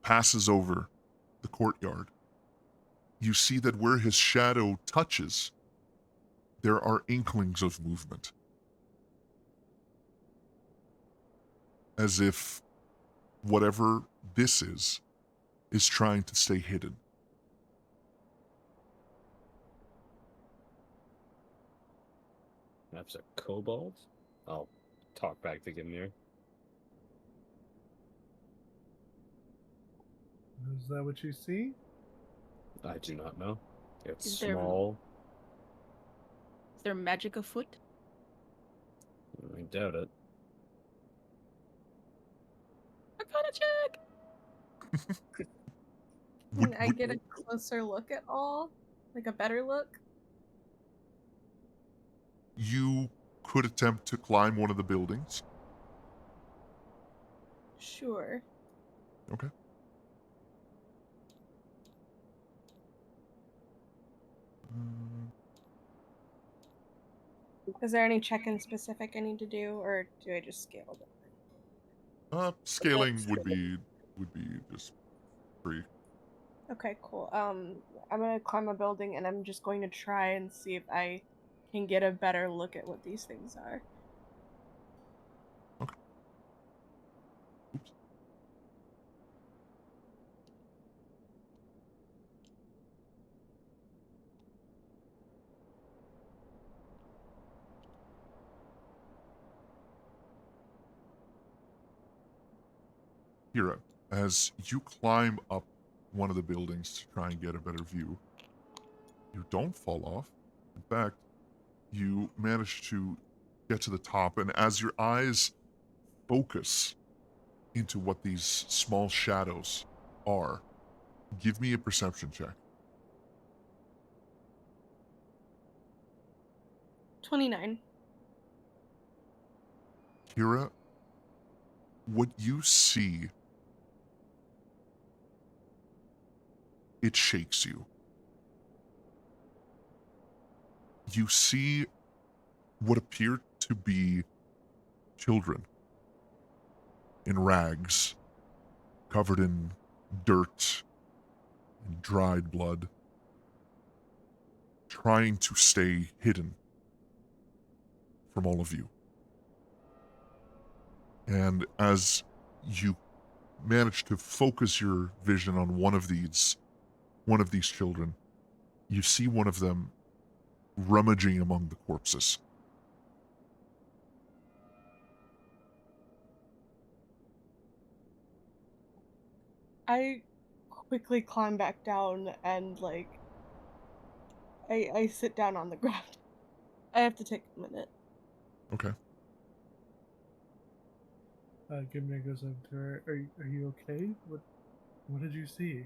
passes over the courtyard, you see that where his shadow touches, there are inklings of movement. As if whatever this is trying to stay hidden. That's a kobold? I'll talk back to Gimnir. Is that what you see? I do not know. It's Is there- small. Is there magic afoot? I doubt it. Arcana check! Can I get a closer look at all? Like a better look? You could attempt to climb one of the buildings. Sure. Okay. Is there any check-in specific I need to do, or do I just scale it? Scaling would be just free. Okay, cool. I'm gonna climb a building and I'm just going to try and see if I can get a better look at what these things are. Okay. Oops. Kira, as you climb up one of the buildings to try and get a better view, you don't fall off. In fact, you manage to get to the top, and as your eyes focus into what these small shadows are, give me a perception check. 29. Kira, what you see, it shakes you. You see what appear to be children in rags, covered in dirt and dried blood, trying to stay hidden from all of you. And as you manage to focus your vision on one of these children, you see one of them rummaging among the corpses. I quickly climb back down and, like, I sit down on the ground. I have to take a minute. Okay. Gimli goes up to her. Are you okay? What did you see?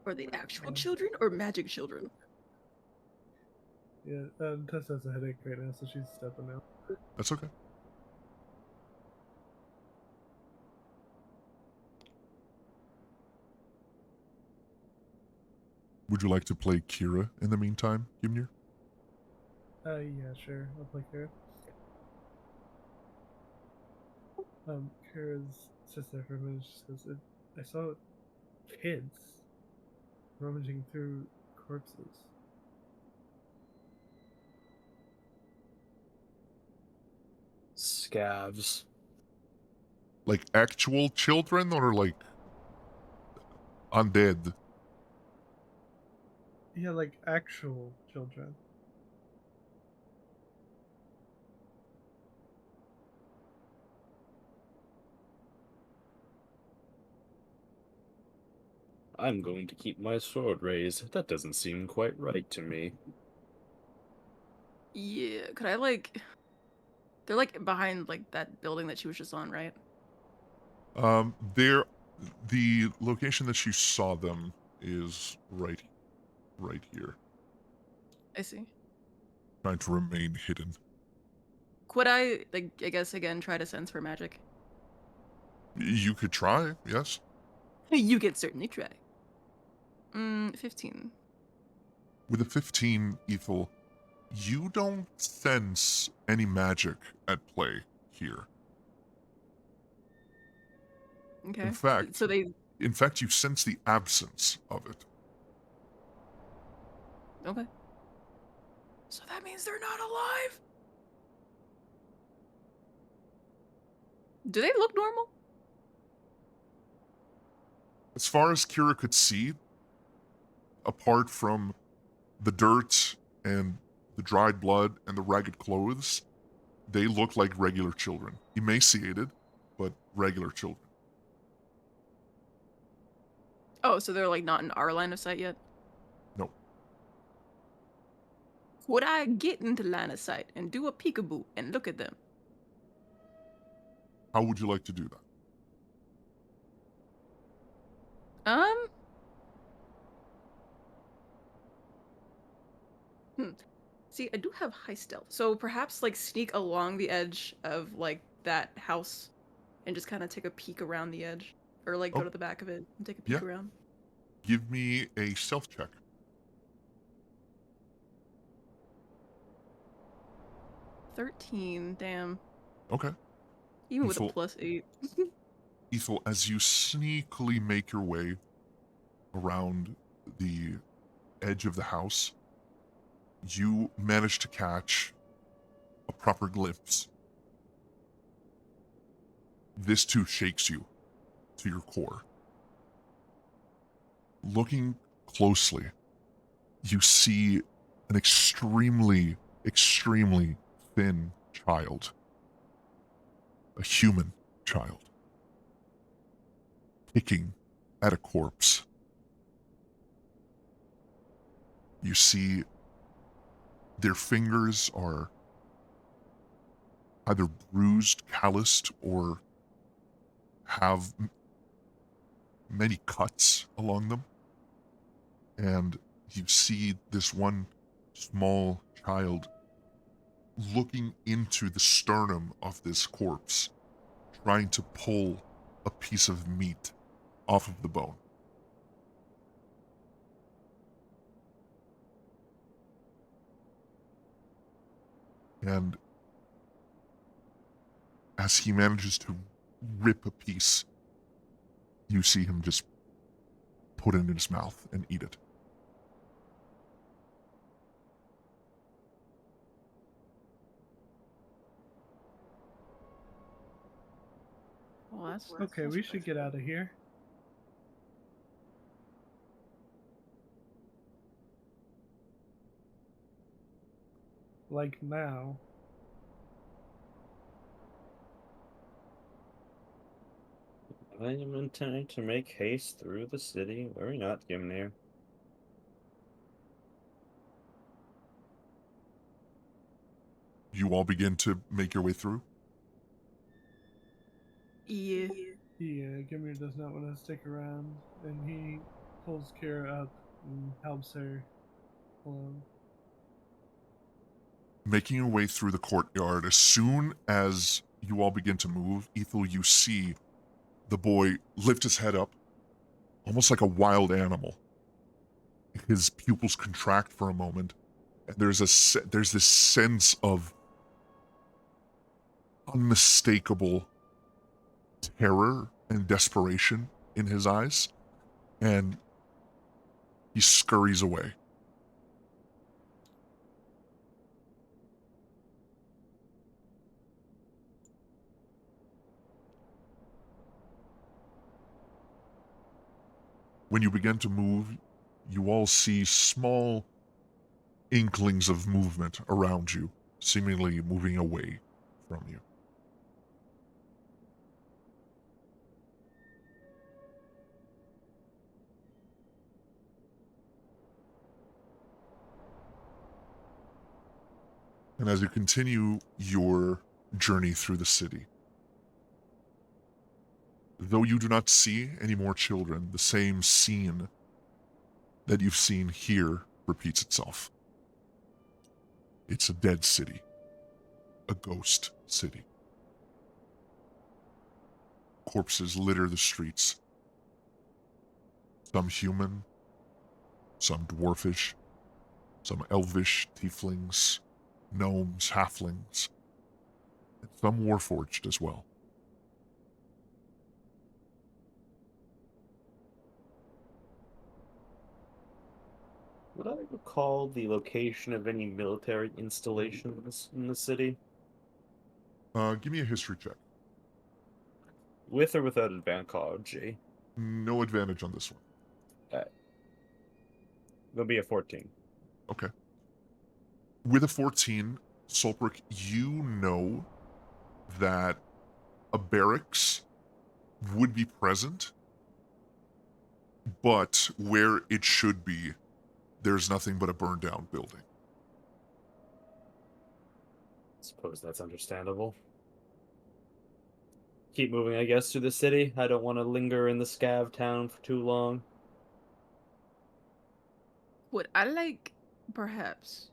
Are they actual children or magic children? Yeah, Tessa has a headache right now, so she's stepping out. That's okay. Would you like to play Kira in the meantime, Gimnir? Yeah, sure. I'll play Kira. Kira's sits there for a minute. She goes, I saw kids rummaging through corpses. Scavs. Like actual children or like undead? Yeah, like actual children. I'm going to keep my sword raised. That doesn't seem quite right to me. Yeah, could I like... They're like behind like that building that she was just on, right? The location that you saw them is right here. I see. Trying to remain hidden. Could I, like, I guess again, try to sense for magic? You could try, yes. You can certainly try. 15. With a 15, Ethel, you don't sense any magic at play here. Okay. In fact, So they... you sense the absence of it. Okay. So that means they're not alive? Do they look normal? As far as Kira could see, apart from the dirt and the dried blood and the ragged clothes, they look like regular children. Emaciated, but regular children. Oh, so they're like not in our line of sight yet? No. Would I get into line of sight and do a peekaboo and look at them? How would you like to do that? See, I do have high stealth, so perhaps like sneak along the edge of like that house and just kind of take a peek around the edge, or like go to the back of it and take a peek Yeah. around. Give me a stealth check. 13, damn. Okay. Even with a Ethel- +8. Ethel, as you sneakily make your way around the edge of the house, you manage to catch a proper glimpse. This too shakes you to your core. Looking closely, you see an extremely, extremely thin child. A human child. Picking at a corpse. You see their fingers are either bruised, calloused, or have many cuts along them. And you see this one small child looking into the sternum of this corpse, trying to pull a piece of meat off of the bone. And as he manages to rip a piece, you see him just put it in his mouth and eat it. Well, that's Okay, we should get out of here. Like now. I am intending to make haste through the city. Worry not, Gimnir. You all begin to make your way through. Yeah. Gimir does not want to stick around, and he pulls Kira up and helps her along. Making your way through the courtyard, as soon as you all begin to move, Ethel, you see the boy lift his head up, almost like a wild animal. His pupils contract for a moment, and there's this sense of unmistakable terror and desperation in his eyes, and he scurries away. When you begin to move, you all see small inklings of movement around you, seemingly moving away from you. And as you continue your journey through the city, though you do not see any more children, the same scene that you've seen here repeats itself. It's a dead city. A ghost city. Corpses litter the streets. Some human, some dwarfish, some elvish, tieflings, gnomes, halflings, and some warforged as well. Would I recall the location of any military installations in the city? Give me a history check. With or without advantage? No advantage on this one. There'll be a 14. Okay. With a 14, Solbrick, you know that a barracks would be present, but where it should be, there's nothing but a burned down building. Suppose that's understandable. Keep moving, I guess, through the city. I don't want to linger in the Scav town for too long. Would I perhaps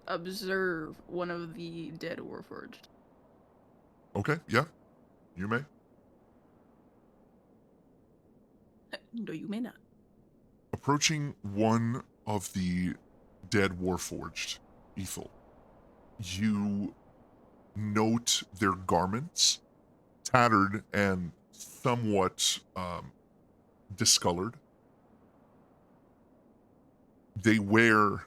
observe one of the dead Warforged? Okay, yeah, you may. No, you may not. Approaching one of the dead Warforged, Ethel, you note their garments, tattered and somewhat discolored. They wear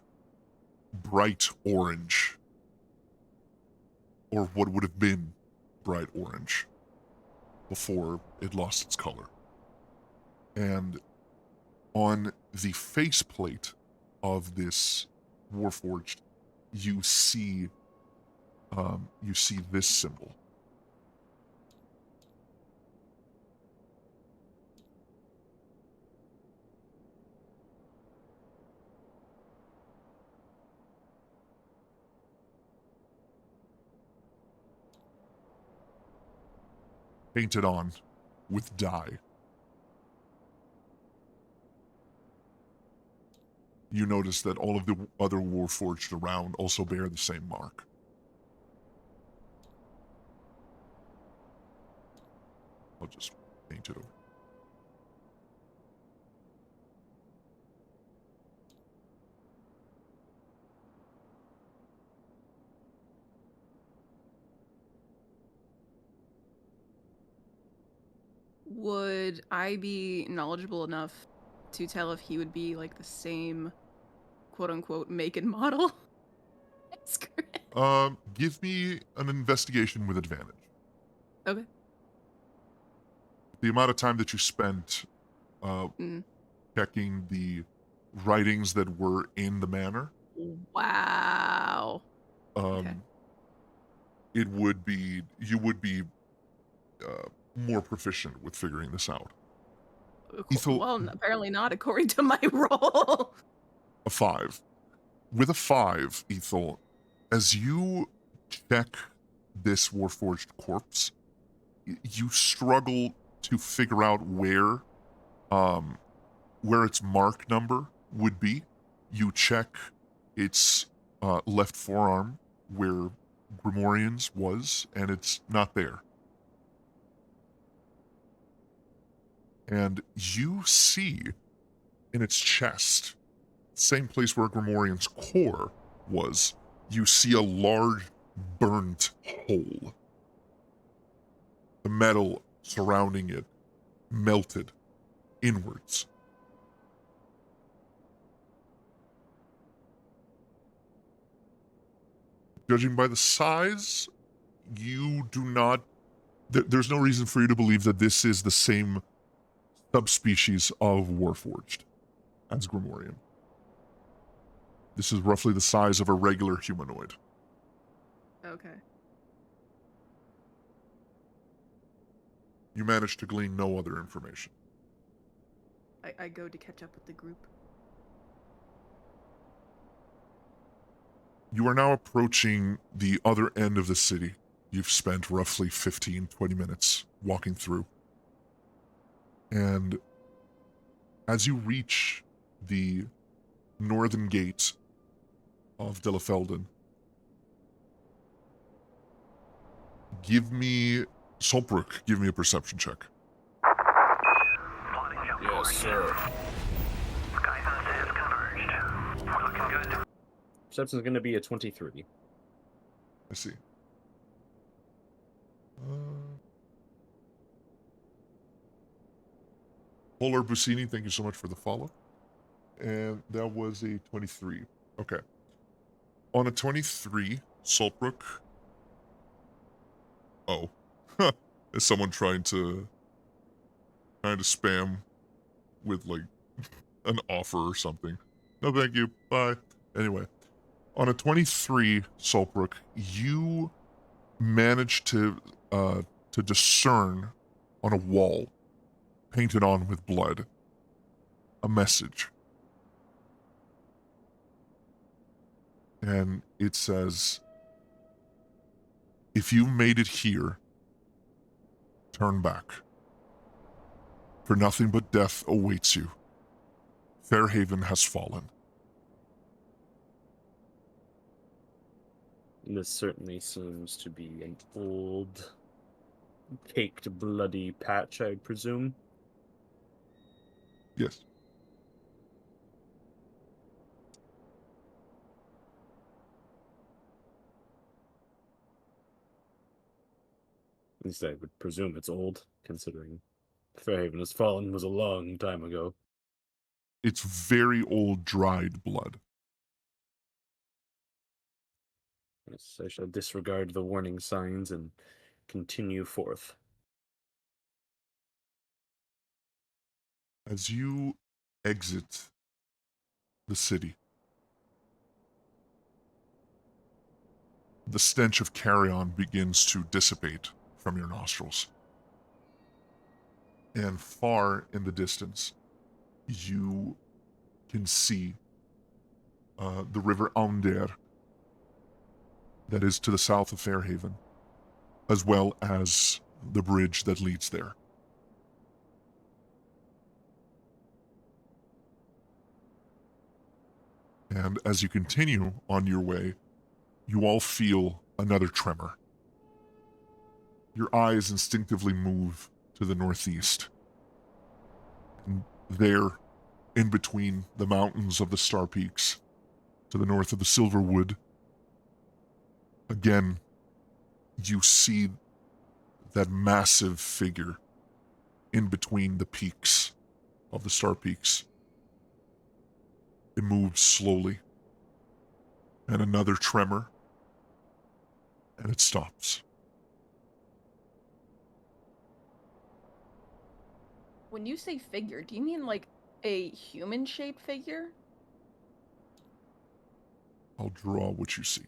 bright orange, or what would have been bright orange before it lost its color. And on the faceplate of this Warforged, you see this symbol. Painted on with dye. You notice that all of the other Warforged around also bear the same mark. I'll just paint it over. Would I be knowledgeable enough to tell if he would be like the same quote unquote make and model? as Grin? Give me an investigation with advantage. Okay. The amount of time that you spent checking the writings that were in the manor, Wow. Okay. you would be more proficient with figuring this out. Ethel, Well, apparently not according to my roll. a 5. With a 5, Ethel, as you check this Warforged corpse, you struggle to figure out where its mark number would be. You check its left forearm where Grimorian's was, and it's not there. And you see in its chest, same place where Grimorian's core was, you see a large burnt hole. The metal surrounding it melted inwards. Judging by the size, you do not... There's no reason for you to believe that this is the same subspecies of Warforged as Grimorian. This is roughly the size of a regular humanoid. Okay. You managed to glean no other information. I go to catch up with the group. You are now approaching the other end of the city. You've spent roughly 15, 20 minutes walking through. And as you reach the northern gate of Delafelden, Solbrook, give me a perception check. Yes, sir. Perception's going to be a 23. I see. Polar Busini, thank you so much for the follow. And that was a 23. Okay. On a 23, Saltbrook. Oh. Is someone trying to spam with like an offer or something? No, thank you. Bye. Anyway, on a 23, Saltbrook, you managed to discern on a wall painted on with blood a message. And it says, if you made it here, turn back. For nothing but death awaits you. Fairhaven has fallen. This certainly seems to be an old, caked, bloody patch, I'd presume. Yes. At least I would presume it's old, considering Fairhaven has fallen was a long time ago. It's very old, dried blood. Yes, I shall disregard the warning signs and continue forth. As you exit the city, the stench of carrion begins to dissipate from your nostrils. And far in the distance, you can see the river Aundair that is to the south of Fairhaven, as well as the bridge that leads there. And as you continue on your way, you all feel another tremor. Your eyes instinctively move to the northeast. And there, in between the mountains of the Star Peaks, to the north of the Silverwood, again, you see that massive figure in between the peaks of the Star Peaks. It moves slowly, and another tremor, and it stops. When you say figure, do you mean like a human-shaped figure? I'll draw what you see.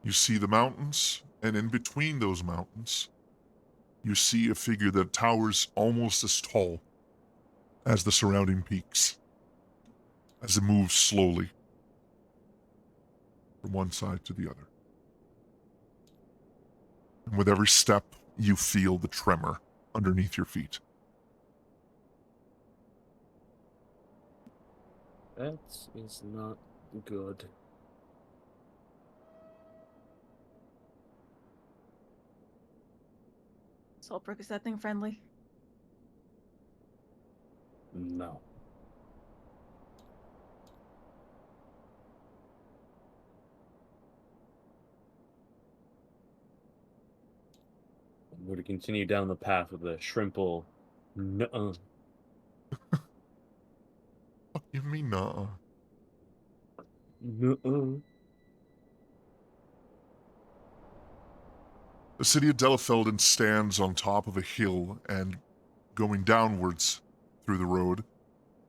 You see the mountains, and in between those mountains, you see a figure that towers almost as tall as the surrounding peaks, as it moves slowly from one side to the other. And with every step, you feel the tremor underneath your feet. That is not good. Saltbrook, is that thing friendly? No. I'm going to continue down the path with a shrimple. Nuh-uh. Give me nuh-uh. Nuh-uh. The city of Delafelden stands on top of a hill, and going downwards through the road,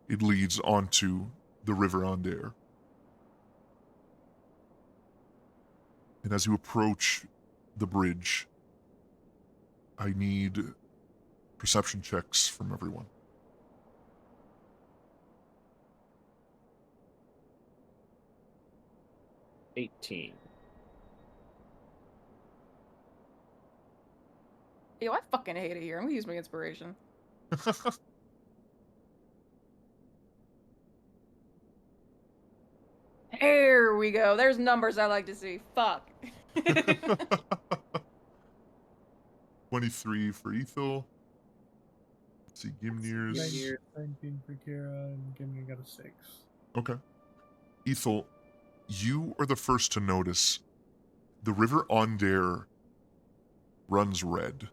it leads onto the River Aundair. And as you approach the bridge, I need perception checks from everyone. $18. Yo, I fucking hate it here. I'm gonna use my inspiration. There we go. There's numbers I like to see. Fuck. 23 for Ethel. Let's see, Gimnir's. 19 for Kira, and Gimli got a 6. Okay. Ethel, you are the first to notice the River Aundair runs red.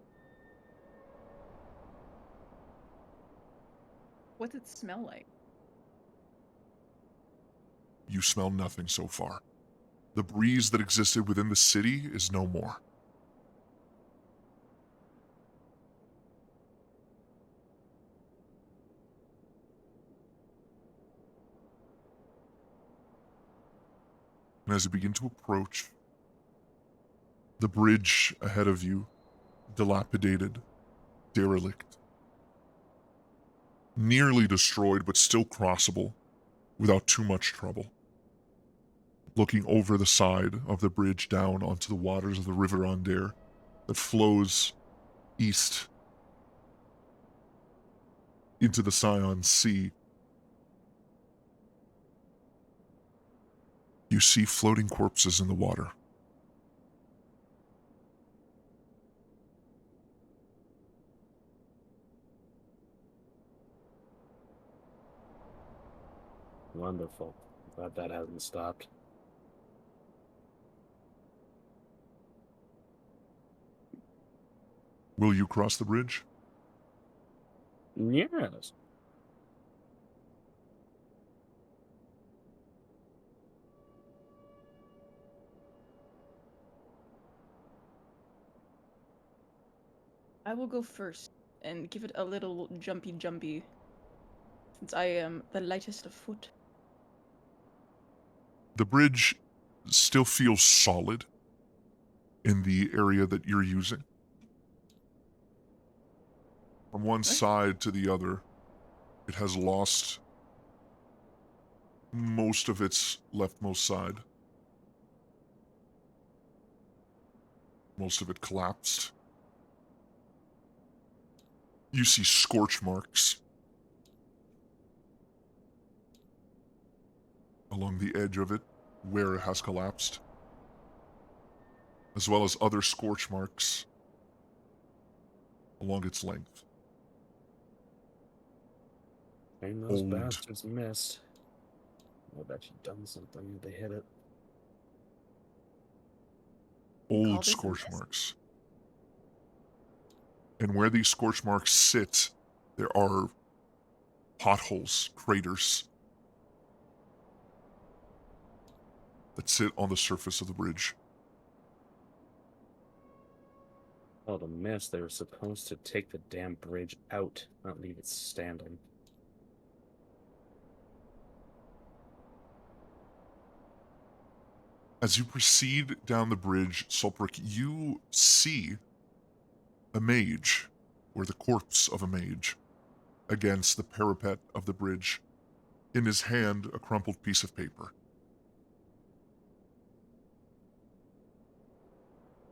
What's it smell like? You smell nothing so far. The breeze that existed within the city is no more. And as you begin to approach, the bridge ahead of you, dilapidated, derelict, nearly destroyed but still crossable without too much trouble. Looking over the side of the bridge down onto the waters of the River Aundair that flows east into the Scion Sea, you see floating corpses in the water. Wonderful. Glad that hasn't stopped. Will you cross the bridge? Yes. I will go first and give it a little jumpy, since I am the lightest of foot. The bridge still feels solid in the area that you're using. From one side to the other, it has lost most of its leftmost side. Most of it collapsed. You see scorch marks along the edge of it where it has collapsed, as well as other scorch marks along its length. And those Old. bastards missed. I've actually done something. They hit it. You call Old this a scorch mess? marks. And where these scorch marks sit, there are potholes, craters that sit on the surface of the bridge. Oh, the miss. They were supposed to take the damn bridge out, not leave it standing. As you proceed down the bridge, Sulpric, you see a mage, or the corpse of a mage, against the parapet of the bridge. In his hand, a crumpled piece of paper.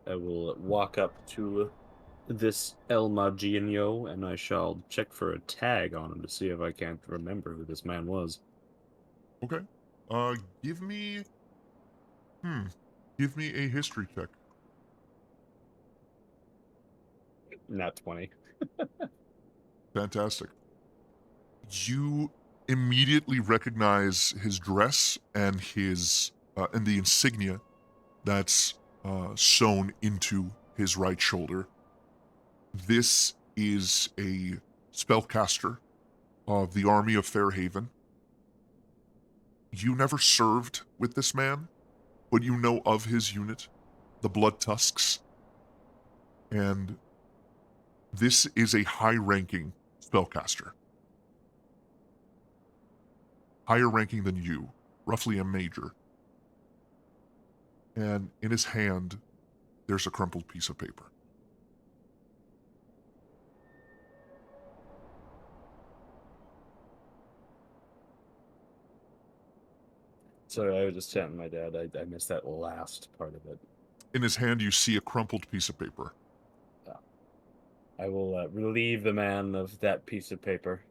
I will walk up to this El Magino, and I shall check for a tag on him to see if I can't remember who this man was. Okay. Give me... Give me a history check. Not 20. Fantastic. You immediately recognize his dress and his and the insignia that's sewn into his right shoulder. This is a spellcaster of the Army of Fairhaven. You never served with this man, but you know of his unit, the Blood Tusks. And this is a high-ranking spellcaster. Higher ranking than you, roughly a major. And in his hand, there's a crumpled piece of paper. Sorry, I was just chatting with my dad. I missed that last part of it. In his hand, you see a crumpled piece of paper. I will relieve the man of that piece of paper.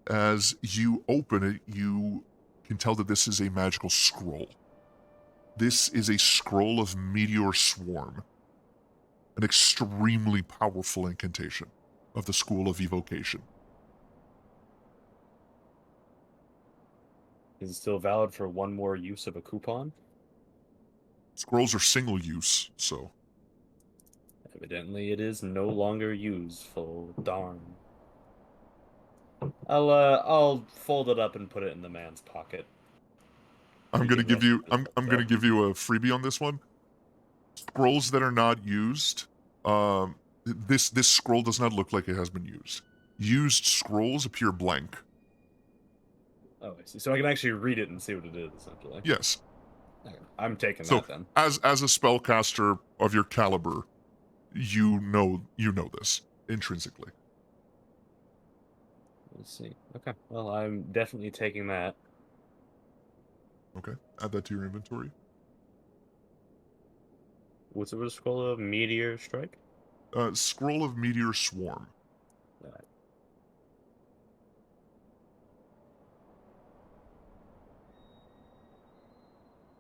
As you open it, you can tell that this is a magical scroll. This is a scroll of Meteor Swarm, an extremely powerful incantation of the School of Evocation. Is it still valid for one more use of a coupon? Scrolls are single use, so... Evidently it is no longer useful. Darn. I'll fold it up and put it in the man's pocket. I'm gonna give you a freebie on this one. Scrolls that are not used, this scroll does not look like it has been used. Used scrolls appear blank. Oh, I see. So I can actually read it and see what it is, essentially. Yes. Okay. I'm taking So, that then. as a spellcaster of your caliber, you know this intrinsically. Let's see. Okay. Well, I'm definitely taking that. Okay. Add that to your inventory. What's the scroll of? Meteor Strike? Scroll of Meteor Swarm.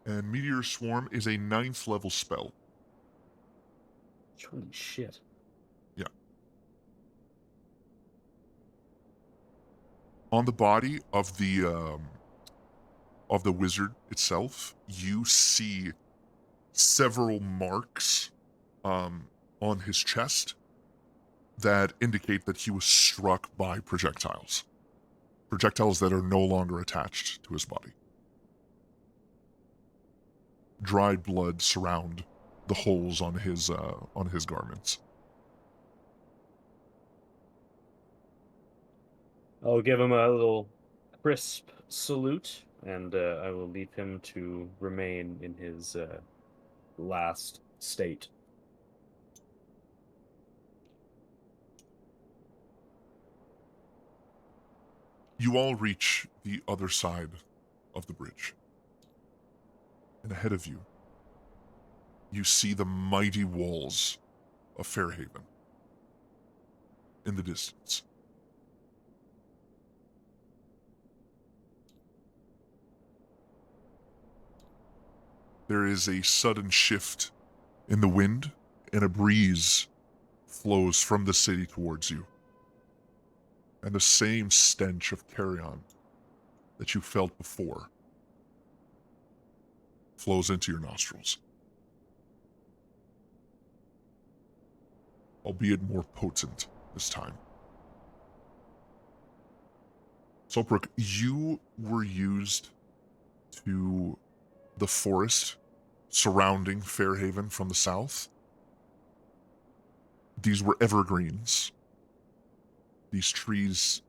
And Meteor Swarm is a 9th level spell. Holy shit. Yeah. On the body of the wizard itself, you see several marks on on his chest that indicate that he was struck by projectiles. Projectiles that are no longer attached to his body. Dried blood surround the holes on his garments. I'll give him a little crisp salute, and I will leave him to remain in his last state. You all reach the other side of the bridge. And ahead of you, you see the mighty walls of Fairhaven in the distance. There is a sudden shift in the wind, and a breeze flows from the city towards you. And the same stench of carrion that you felt before flows into your nostrils. Albeit more potent this time. Solbrook, you were used to the forest surrounding Fairhaven from the south. These were evergreens. These trees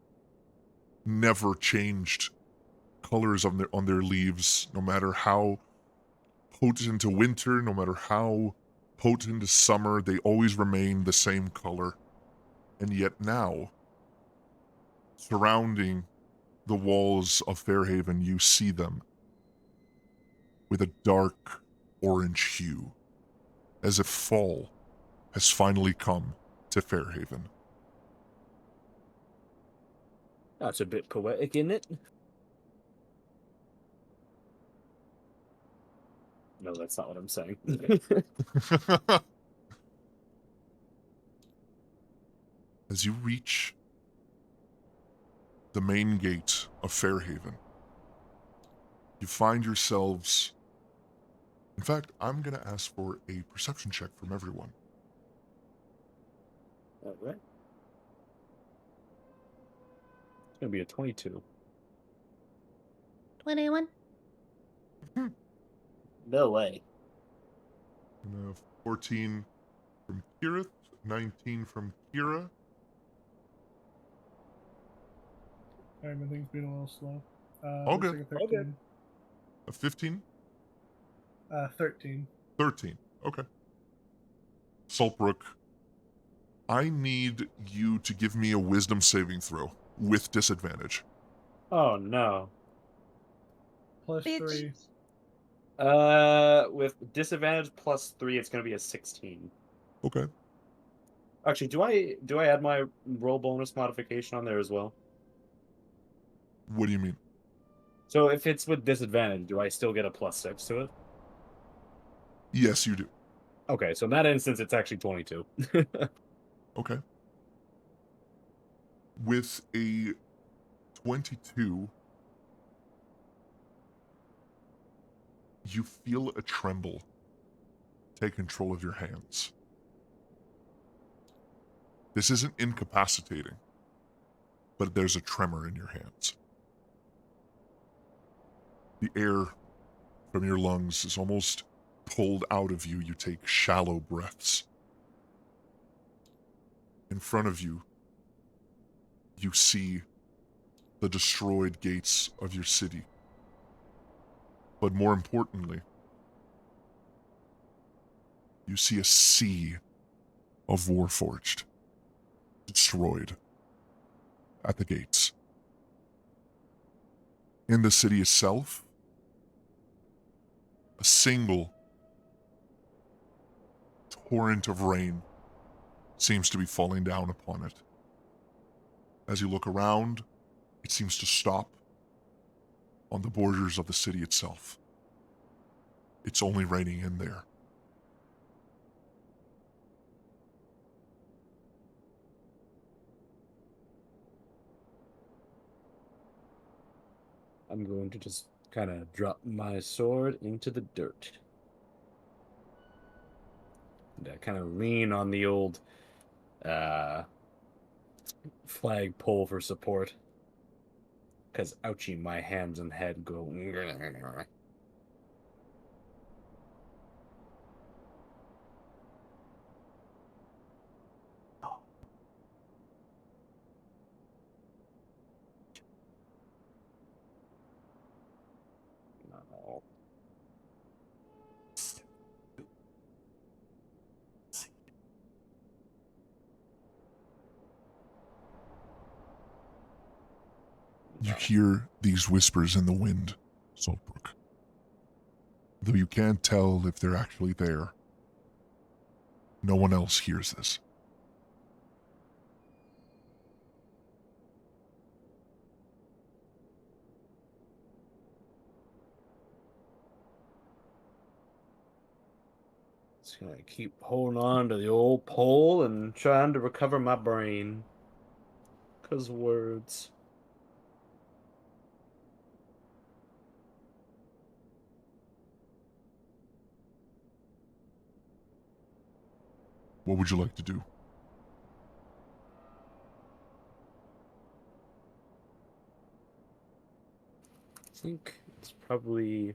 never changed colors on their leaves, no matter how potent to winter, no matter how potent to summer, they always remain the same color. And yet now, surrounding the walls of Fairhaven, you see them with a dark orange hue, as if fall has finally come to Fairhaven. That's a bit poetic, isn't it? No, that's not what I'm saying. As you reach the main gate of Fairhaven, you find yourselves... In fact, I'm going to ask for a perception check from everyone. All right. It's going to be a 22. 21. No way. 14 from Kirith, 19 from Kira. Sorry, my thing's being a little slow. All looks good. like a 13. A 15? 13. 13. Okay. Solbrook, I need you to give me a wisdom saving throw with disadvantage. Oh, no. Plus Bitch. 3. With disadvantage plus 3, it's going to be a 16. Okay. Actually, do I add my roll bonus modification on there as well? What do you mean? So if it's with disadvantage, do I still get a plus 6 to it? Yes, you do. Okay, so in that instance, it's actually 22. Okay. With a 22, you feel a tremble take control of your hands. This isn't incapacitating, but there's a tremor in your hands. The air from your lungs is almost pulled out of you. You take shallow breaths. In front of you, you see the destroyed gates of your city. But more importantly, you see a sea of Warforged destroyed at the gates. In the city itself, a single torrent of rain seems to be falling down upon it. As you look around, it seems to stop on the borders of the city itself. It's only raining in there. I'm going to just kind of drop my sword into the dirt. And I kind of lean on the old flag pole for support. Because, ouchie, my hands and head go. No. You hear these whispers in the wind, Saltbrook. Though you can't tell if they're actually there. No one else hears this. Just gonna keep holding on to the old pole and trying to recover my brain. 'Cause words. What would you like to do? I think it's probably...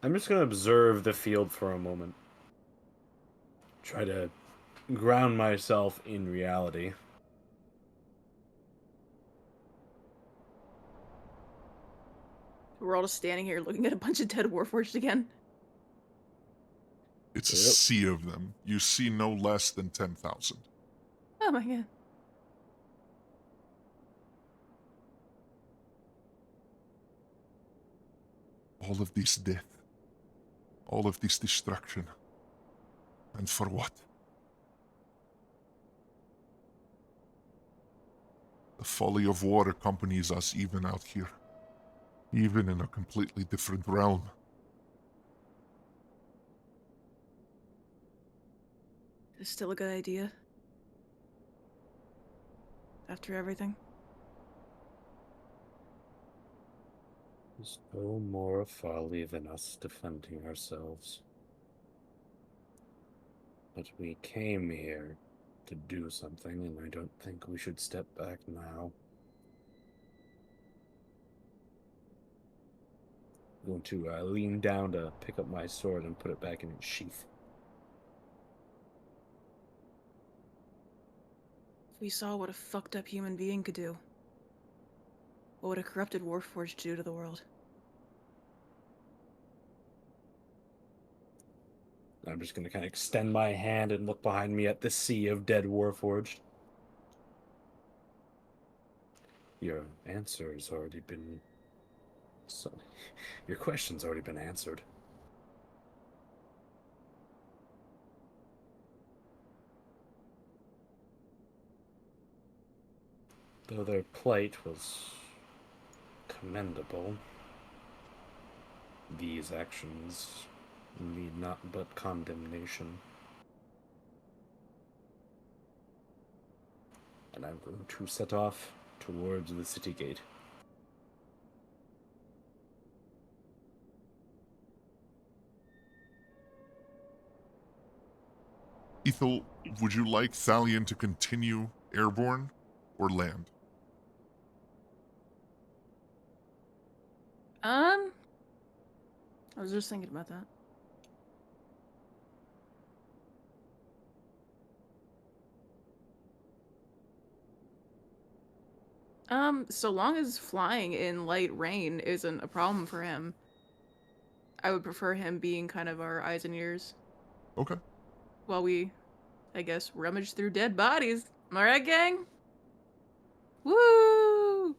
I'm just gonna observe the field for a moment. Try to ground myself in reality. We're all just standing here looking at a bunch of dead Warforged again. It's a Yep. sea of them. You see no less than 10,000. Oh my god. All of this death. All of this destruction. And for what? The folly of war accompanies us even out here. Even in a completely different realm. Is this still a good idea? After everything? There's no more folly than us defending ourselves. But we came here to do something, and I don't think we should step back now. I'm going to lean down to pick up my sword and put it back in its sheath. If we saw what a fucked up human being could do, what would a corrupted Warforged do to the world? I'm just going to kind of extend my hand and look behind me at the sea of dead Warforged. Your answer has already been... Your question's already been answered. Though their plight was commendable, these actions need not but condemnation. And I'm going to set off towards the city gate. Ethel, would you like Thalion to continue airborne or land? I was just thinking about that. So long as flying in light rain isn't a problem for him, I would prefer him being kind of our eyes and ears Okay. while we, I guess, rummage through dead bodies. Am I right, gang? Woo!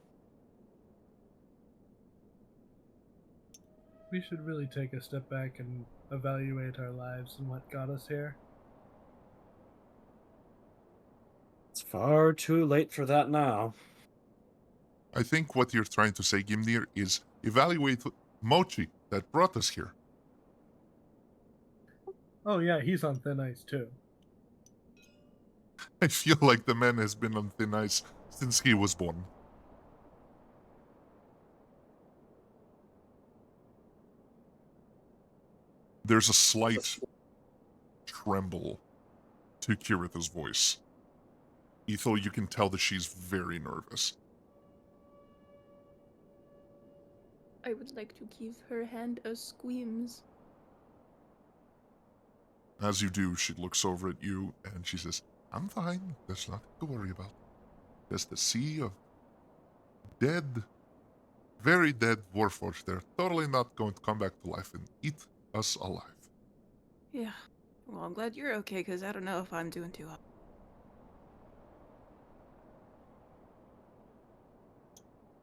We should really take a step back and evaluate our lives and what got us here. It's far too late for that now. I think what you're trying to say, Gimnir, is evaluate Mochi that brought us here. Oh yeah, he's on thin ice too. I feel like the man has been on thin ice since he was born. There's a slight tremble to Kiritha's voice. Ethel, you can tell that she's very nervous. I would like to give her hand a squeams. As you do, she looks over at you and she says, I'm fine. There's nothing to worry about. There's the sea of dead, very dead warforged. They're totally not going to come back to life and eat us alive. Yeah. Well, I'm glad you're okay, because I don't know if I'm doing too hot.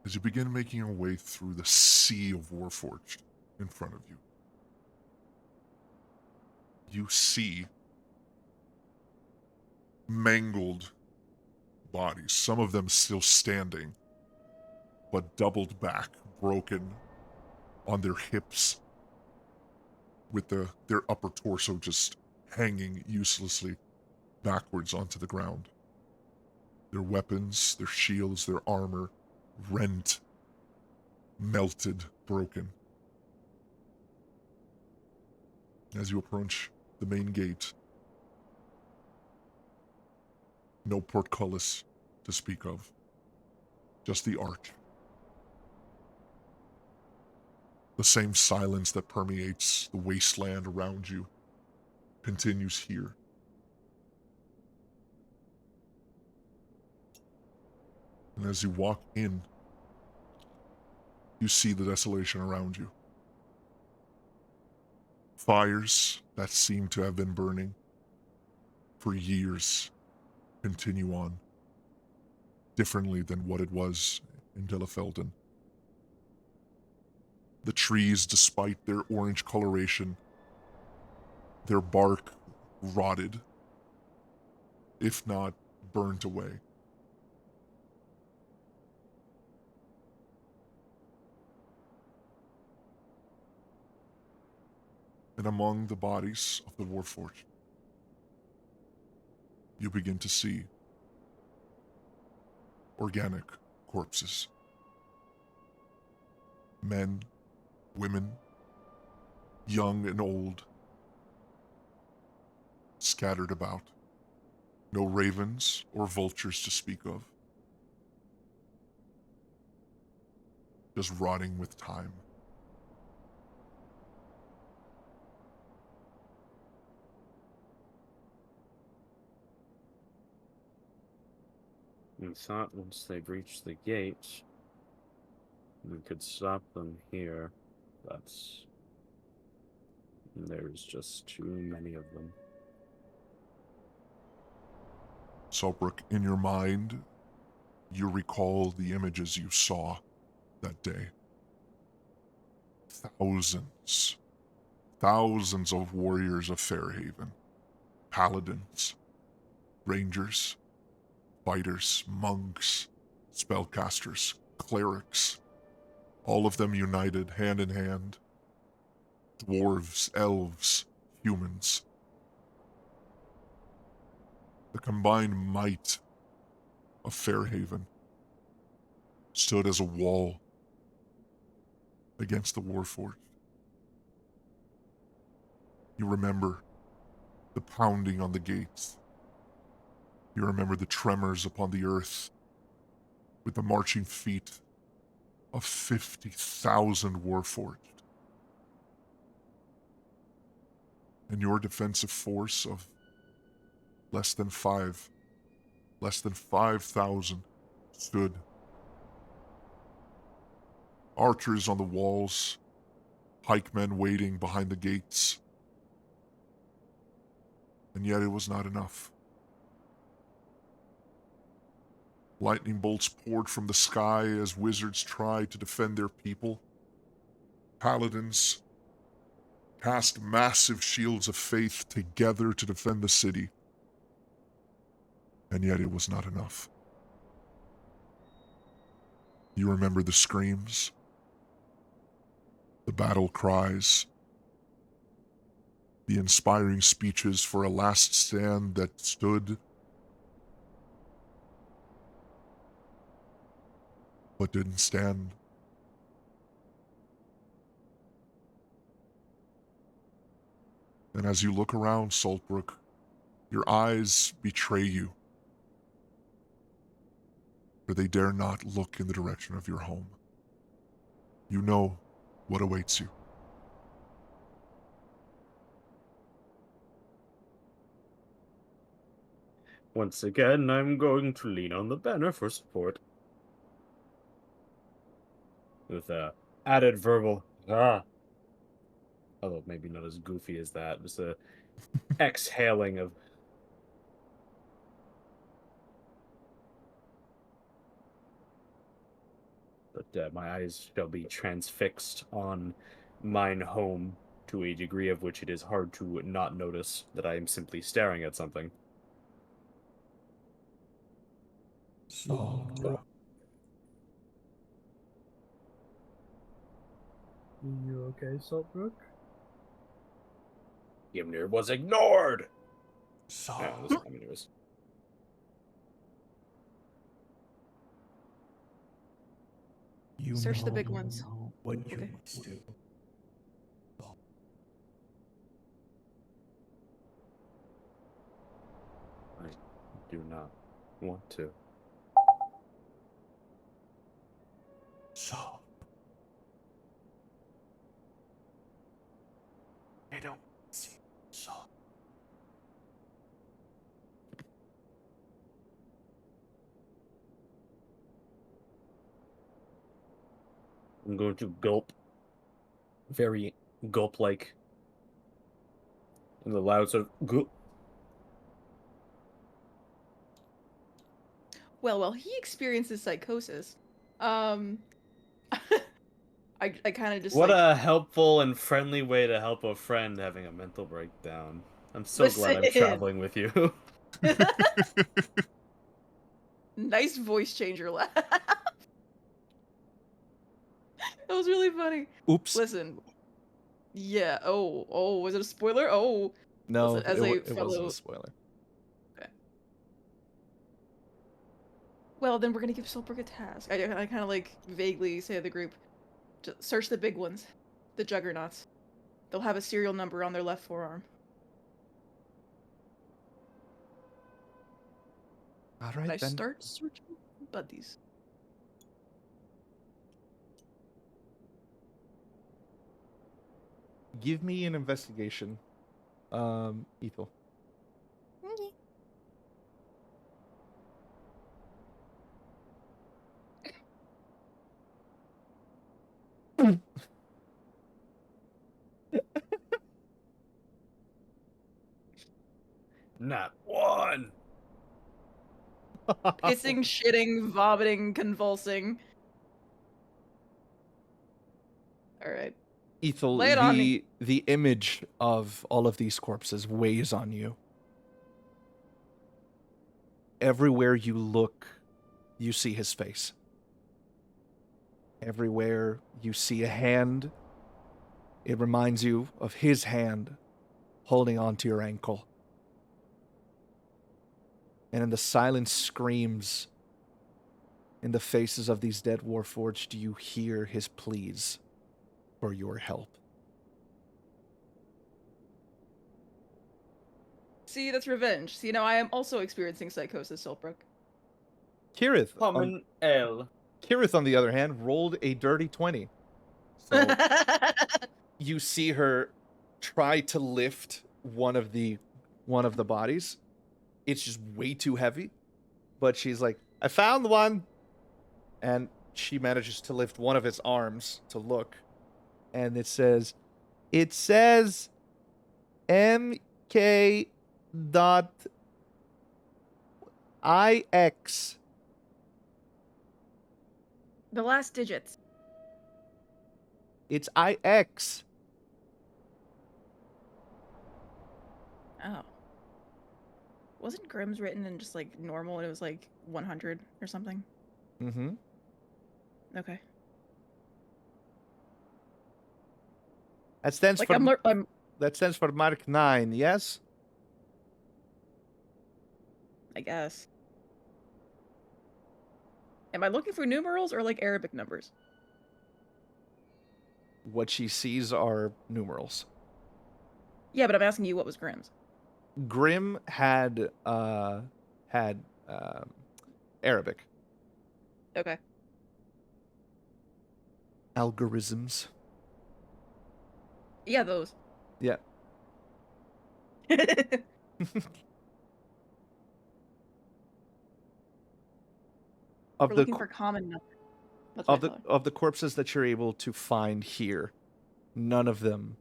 As you begin making your way through the sea of warforged in front of you, you see mangled bodies, some of them still standing, but doubled back, broken on their hips, with their upper torso just hanging uselessly backwards onto the ground. Their weapons, their shields, their armor, rent, melted, broken. As you approach the main gate, no portcullis to speak of, just the arch. The same silence that permeates the wasteland around you continues here. And as you walk in, you see the desolation around you. Fires that seem to have been burning for years continue on, differently than what it was in Delafelden. The trees, despite their orange coloration, their bark rotted, if not burnt away. And among the bodies of the Warforged, you begin to see organic corpses. Men, women, young and old, scattered about. No ravens or vultures to speak of. Just rotting with time. We thought once they'd reached the gate, we could stop them here, but there's just too many of them. Solbrook, in your mind, you recall the images you saw that day. Thousands of warriors of Fairhaven, paladins, rangers, fighters, monks, spellcasters, clerics, all of them united hand in hand. Dwarves, elves, humans. The combined might of Fairhaven stood as a wall against the Warforged. You remember the pounding on the gates. You remember the tremors upon the earth with the marching feet of 50,000 Warforged. And your defensive force of less than 5,000 stood. Archers on the walls, pikemen waiting behind the gates. And yet it was not enough. Lightning bolts poured from the sky as wizards tried to defend their people. Paladins cast massive shields of faith together to defend the city. And yet it was not enough. You remember the screams, the battle cries, the inspiring speeches for a last stand that stood but didn't stand. And as you look around Saltbrook, your eyes betray you, for they dare not look in the direction of your home. You know what awaits you. Once again, I'm going to lean on the banner for support. With a added verbal, ah. Although maybe not as goofy as that. Just a exhaling of. But my eyes shall be transfixed on mine home to a degree of which it is hard to not notice that I am simply staring at something. You okay, Saltbrook? Gimnir was ignored! This time anyways. You Search the big ones. what Okay. must do. I do not want to. So. I don't see. So. I'm going to gulp. Very gulp-like. In the loud sort of gulp. Well, he experiences psychosis. I kind of just What like a helpful and friendly way to help a friend having a mental breakdown. I'm so glad I'm Listen. traveling with you. nice voice changer laugh. That was really funny. Oops. Listen. Yeah. Oh, was it a spoiler? Oh. No, Listen, as it fellow... wasn't a spoiler. Okay. Well, then we're gonna give Silberg a task. I kind of like vaguely say to the group, just search the big ones, the juggernauts. They'll have a serial number on their left forearm. All And I right, then. start searching buddies. Give me an investigation, Ethel. Not one. Pissing, shitting, vomiting, convulsing. Alright. Ethel, Lay it on me. the image of all of these corpses weighs on you. Everywhere you look, you see his face. Everywhere you see a hand, it reminds you of his hand holding onto your ankle. And in the silent screams in the faces of these dead Warforged, you hear his pleas for your help. See, that's revenge. See, now I am also experiencing psychosis, Silbrook. Kirith, Common L. Kirith, on the other hand, rolled a dirty 20. So you see her try to lift one of the bodies. It's just way too heavy. But she's like, I found one. And she manages to lift one of his arms to look. And it says MK.IX. The last digits. It's IX. Oh. Wasn't Grimm's written in just like normal and it was like 100 or something? Mm-hmm. Okay. That stands Like for I'm that stands for Mark 9, yes? I guess. Am I looking for numerals or like Arabic numbers? What she sees are numerals. Yeah, but I'm asking you what was Grimm's. Grim had Arabic Okay. algorithms. Yeah, those. Yeah. We're Of the looking co- for common numbers. That's what I thought. of the corpses that you're able to find here, none of them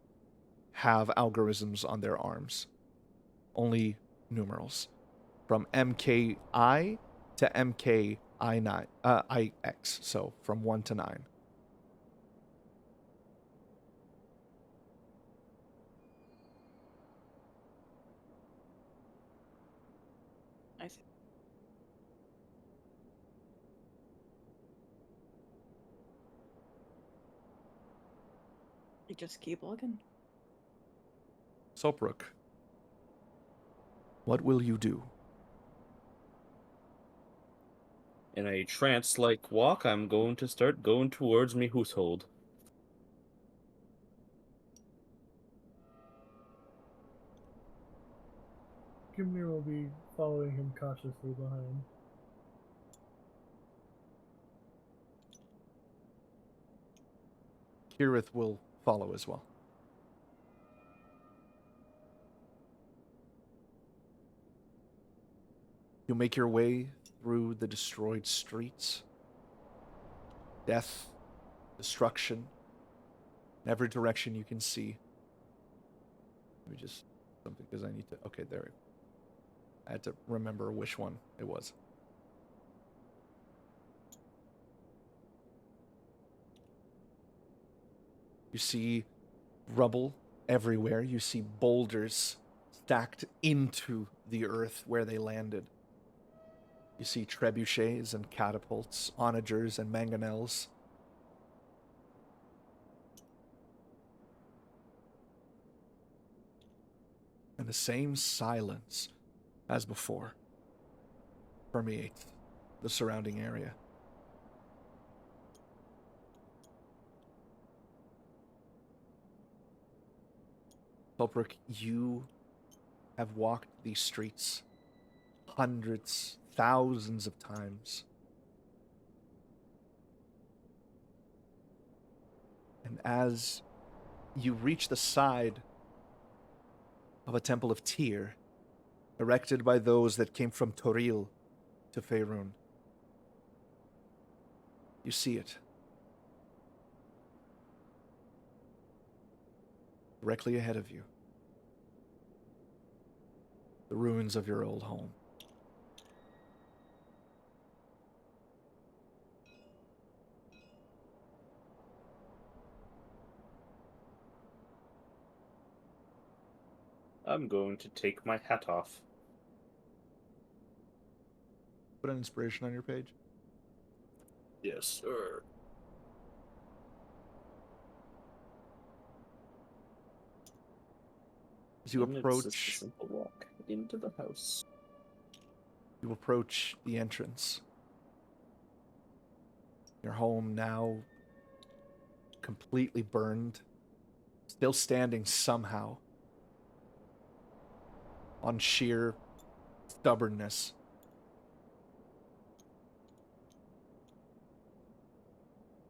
have algorithms on their arms. Only numerals, from MKI to MKI9 IX. So from 1 to 9. I see. You just keep looking. Solbrook, what will you do? In a trance-like walk, I'm going to start going towards me household. Gimnir will be following him cautiously behind. Kirith will follow as well. You make your way through the destroyed streets. Death, destruction, in every direction you can see. Let me just something because I need to. Okay, there. I had to remember which one it was. You see rubble everywhere. You see boulders stacked into the earth where they landed. You see trebuchets and catapults, onagers and mangonels. And the same silence as before permeates the surrounding area. Toprak, you have walked these streets hundreds, thousands of times. And as you reach the side of a temple of Tyr, erected by those that came from Toril to Faerun, you see it. Directly ahead of you. The ruins of your old home. I'm going to take my hat off. Put an inspiration on your page. Yes, sir. As you And it's just a approach, simple walk into the house. you approach the entrance. Your home now completely burned, still standing somehow on sheer stubbornness.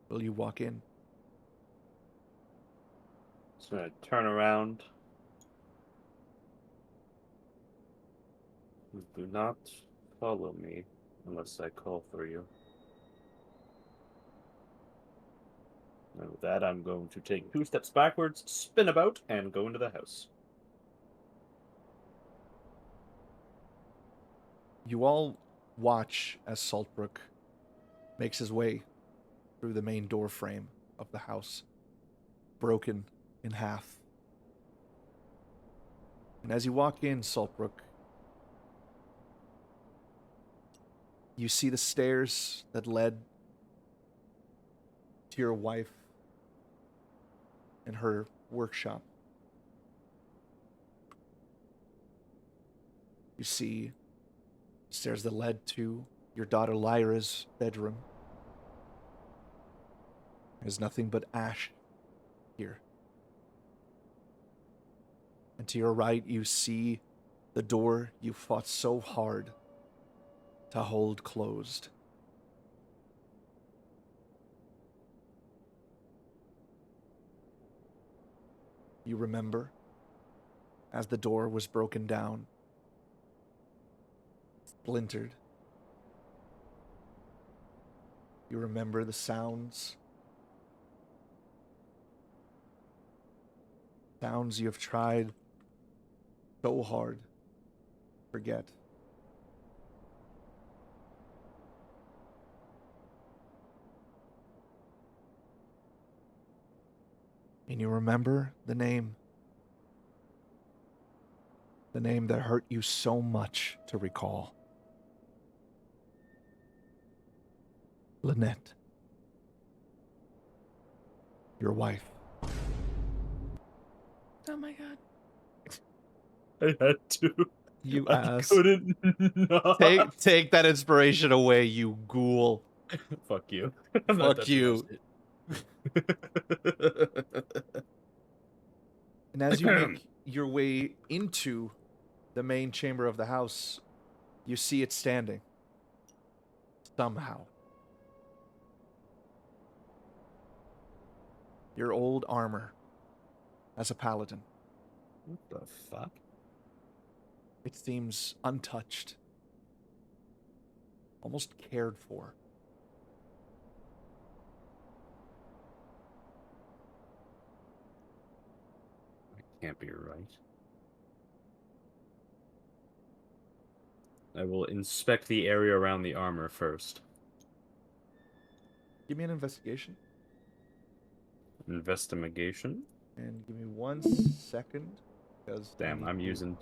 Will you walk in? Just gonna turn around. Do not follow me unless I call for you. And with that, I'm going to take 2 steps backwards, spin about, and go into the house. You all watch as Saltbrook makes his way through the main door frame of the house, broken in half. And as you walk in, Saltbrook, you see the stairs that led to your wife and her workshop. You see stairs that led to your daughter Lyra's bedroom. There's nothing but ash here. And to your right, you see the door you fought so hard to hold closed. You remember as the door was broken down, splintered. You remember the sounds. Sounds you have tried so hard to forget. And you remember the name. The name that hurt you so much to recall. Lynette. Your wife. Oh my god. I had to. You I ass. couldn't not. Take that inspiration away, you ghoul. Fuck you. I'm not Fuck touching that you. shit. And as you make your way into the main chamber of the house, you see it standing. Somehow. Your old armor as a paladin. What the fuck? It seems untouched. Almost cared for. Can't be right. I will inspect the area around the armor first. Give me an investigation. Investigation. And give me 1 second. Because Damn, I'm using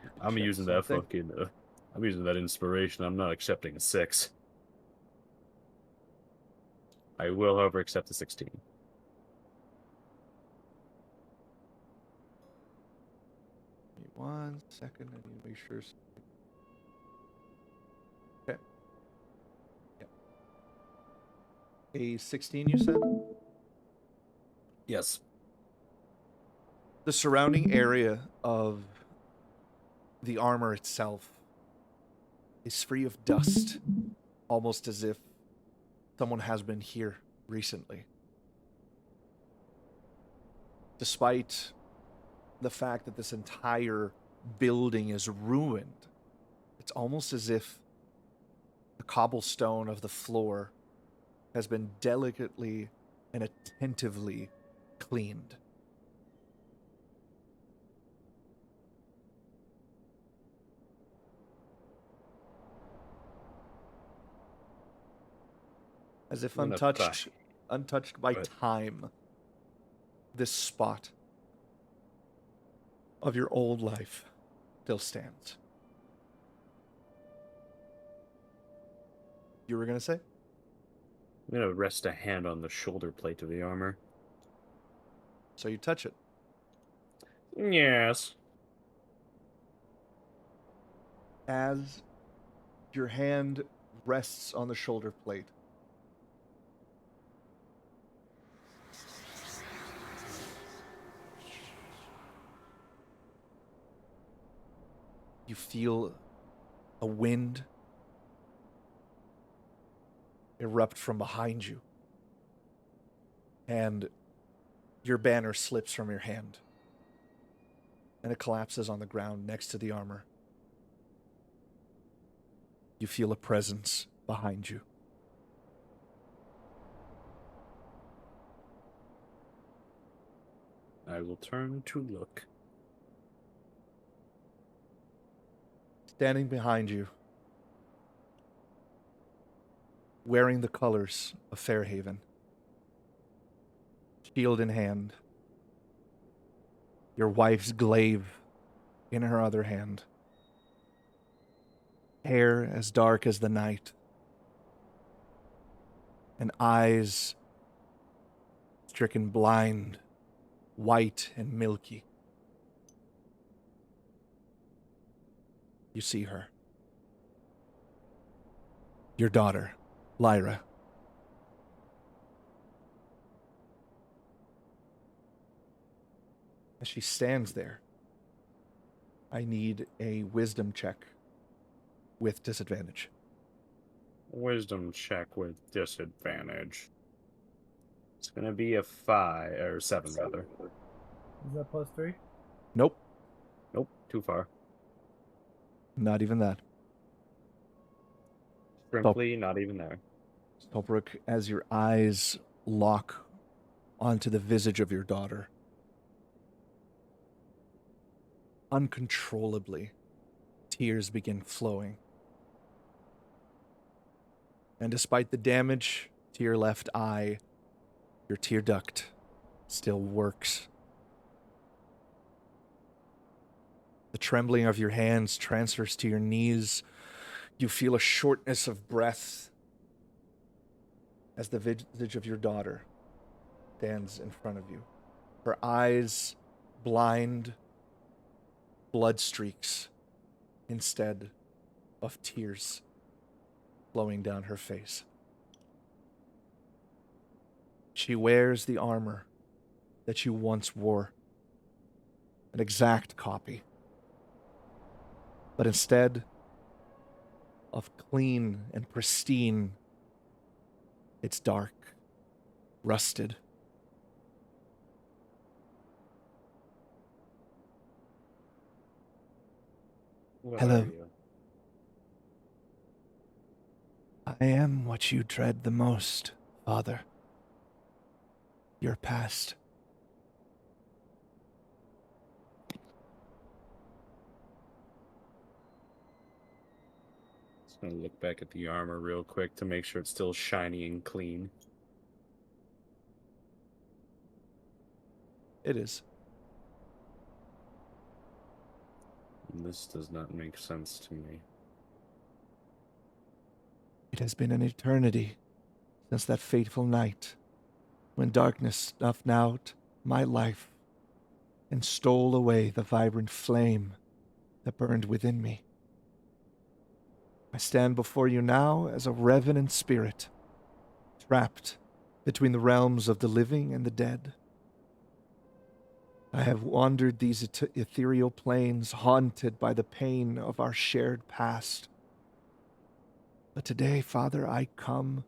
check that something. fucking I'm using that inspiration. I'm not accepting a 6. I will, however, accept a 16. Give me 1 second. I need to make sure. Okay. Yeah. A 16, you said? Yes. The surrounding area of the armor itself is free of dust, almost as if someone has been here recently. Despite the fact that this entire building is ruined, it's almost as if the cobblestone of the floor has been delicately and attentively cleaned. As if untouched by time, this spot of your old life still stands. You were going to say? I'm going to rest a hand on the shoulder plate of the armor. So you touch it. Yes. As your hand rests on the shoulder plate, you feel a wind erupt from behind you, and your banner slips from your hand, and it collapses on the ground next to the armor. You feel a presence behind you. I will turn to look. Standing behind you, wearing the colors of Fairhaven, shield in hand, your wife's glaive in her other hand, hair as dark as the night, and eyes stricken blind, white and milky. You see her. Your daughter, Lyra. As she stands there, I need a wisdom check with disadvantage. Wisdom check with disadvantage. It's gonna be a 5 or 7 rather. Is that +3? Nope, Nope, too far. not even that. Simply not even there. Stolbrook, as your eyes lock onto the visage of your daughter, uncontrollably, tears begin flowing. And despite the damage to your left eye, your tear duct still works. The trembling of your hands transfers to your knees. You feel a shortness of breath as the visage of your daughter stands in front of you. Her eyes blind, blood streaks instead of tears flowing down her face. She wears the armor that you once wore, an exact copy. But instead of clean and pristine, it's dark, rusted. What Hello. are you? I am what you dread the most, Father. Your past. Just gonna look back at the armor real quick to make sure it's still shiny and clean. It is. This does not make sense to me. It has been an eternity since that fateful night when darkness snuffed out my life and stole away the vibrant flame that burned within me. I stand before you now as a revenant spirit, trapped between the realms of the living and the dead. I have wandered these ethereal plains, haunted by the pain of our shared past. But today, Father, I come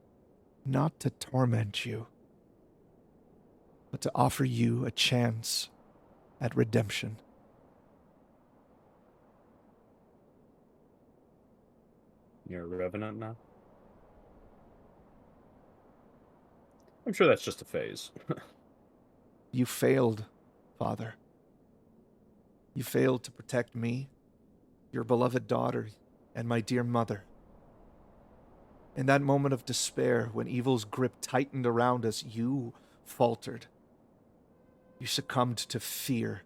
not to torment you, but to offer you a chance at redemption. You're a revenant now? I'm sure that's just a phase. You failed, Father. You failed to protect me, your beloved daughter, and my dear mother. In that moment of despair, when evil's grip tightened around us, you faltered. You succumbed to fear,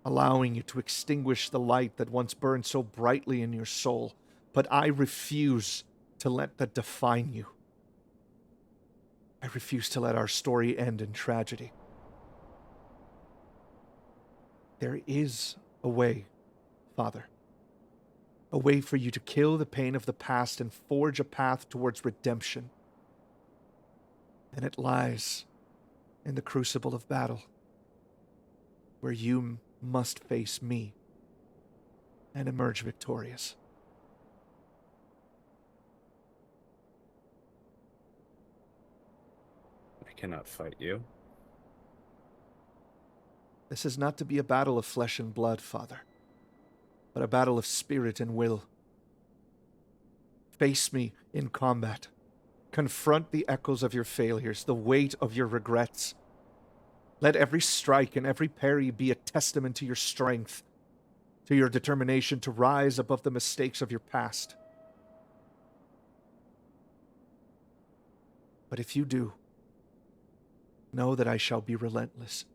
allowing you to extinguish the light that once burned so brightly in your soul. But I refuse to let that define you. I refuse to let our story end in tragedy. There is a way, Father. A way for you to kill the pain of the past and forge a path towards redemption. And it lies in the crucible of battle, where you must face me and emerge victorious. I cannot fight you. This is not to be a battle of flesh and blood, Father, but a battle of spirit and will. Face me in combat. Confront the echoes of your failures, the weight of your regrets. Let every strike and every parry be a testament to your strength, to your determination to rise above the mistakes of your past. But if you do, know that I shall be relentless.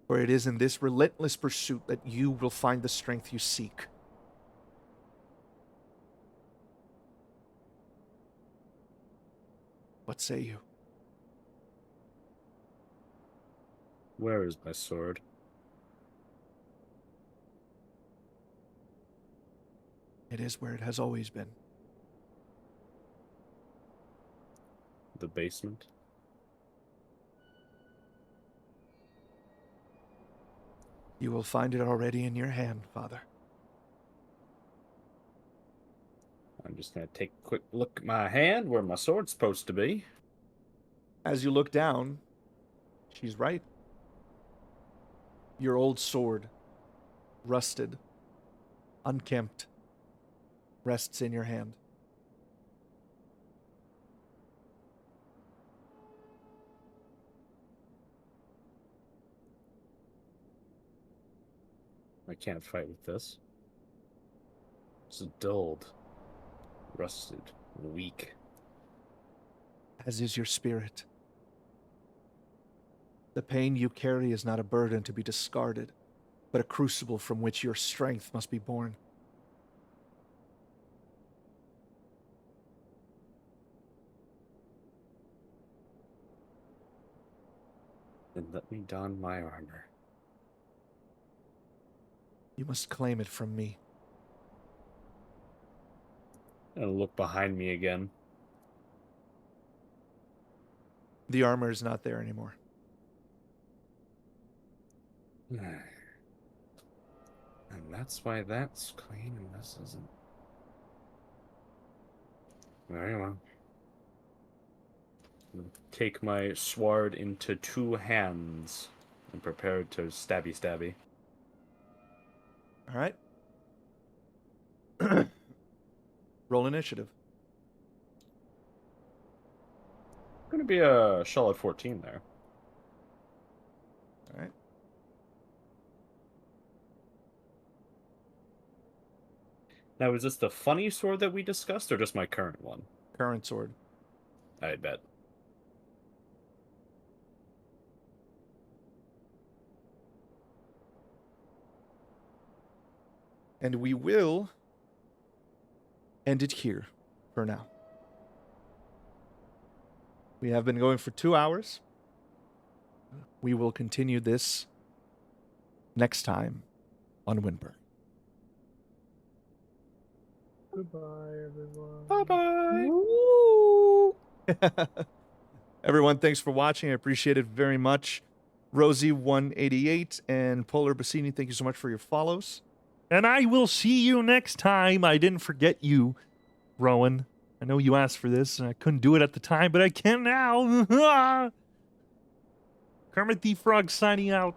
For it is in this relentless pursuit that you will find the strength you seek. What say you? Where is my sword? It is where it has always been. The basement? You will find it already in your hand, Father. I'm just gonna take a quick look at my hand where my sword's supposed to be. As you look down, she's right. Your old sword, rusted, unkempt, rests in your hand. I can't fight with this. It's dulled, rusted, weak. As is your spirit. The pain you carry is not a burden to be discarded, but a crucible from which your strength must be born. Then let me don my armor. You must claim it from me. I'm gonna look behind me again. The armor is not there anymore. And that's why that's clean and this isn't. Very well. Take my sword into two hands and prepare to stabby. All right. Roll initiative. Gonna be a solid 14 there. All right. Now, is this the funny sword that we discussed, or just my current one? Current sword. I bet. And we will end it here for now. We have been going for 2 hours. We will continue this next time on Wyndburgh. Goodbye, everyone. Bye-bye! Everyone, thanks for watching. I appreciate it very much. Rosie188 and Polar Bassini, thank you so much for your follows. And I will see you next time. I didn't forget you, Rowan. I know you asked for this, and I couldn't do it at the time, but I can now. Kermit the Frog signing out.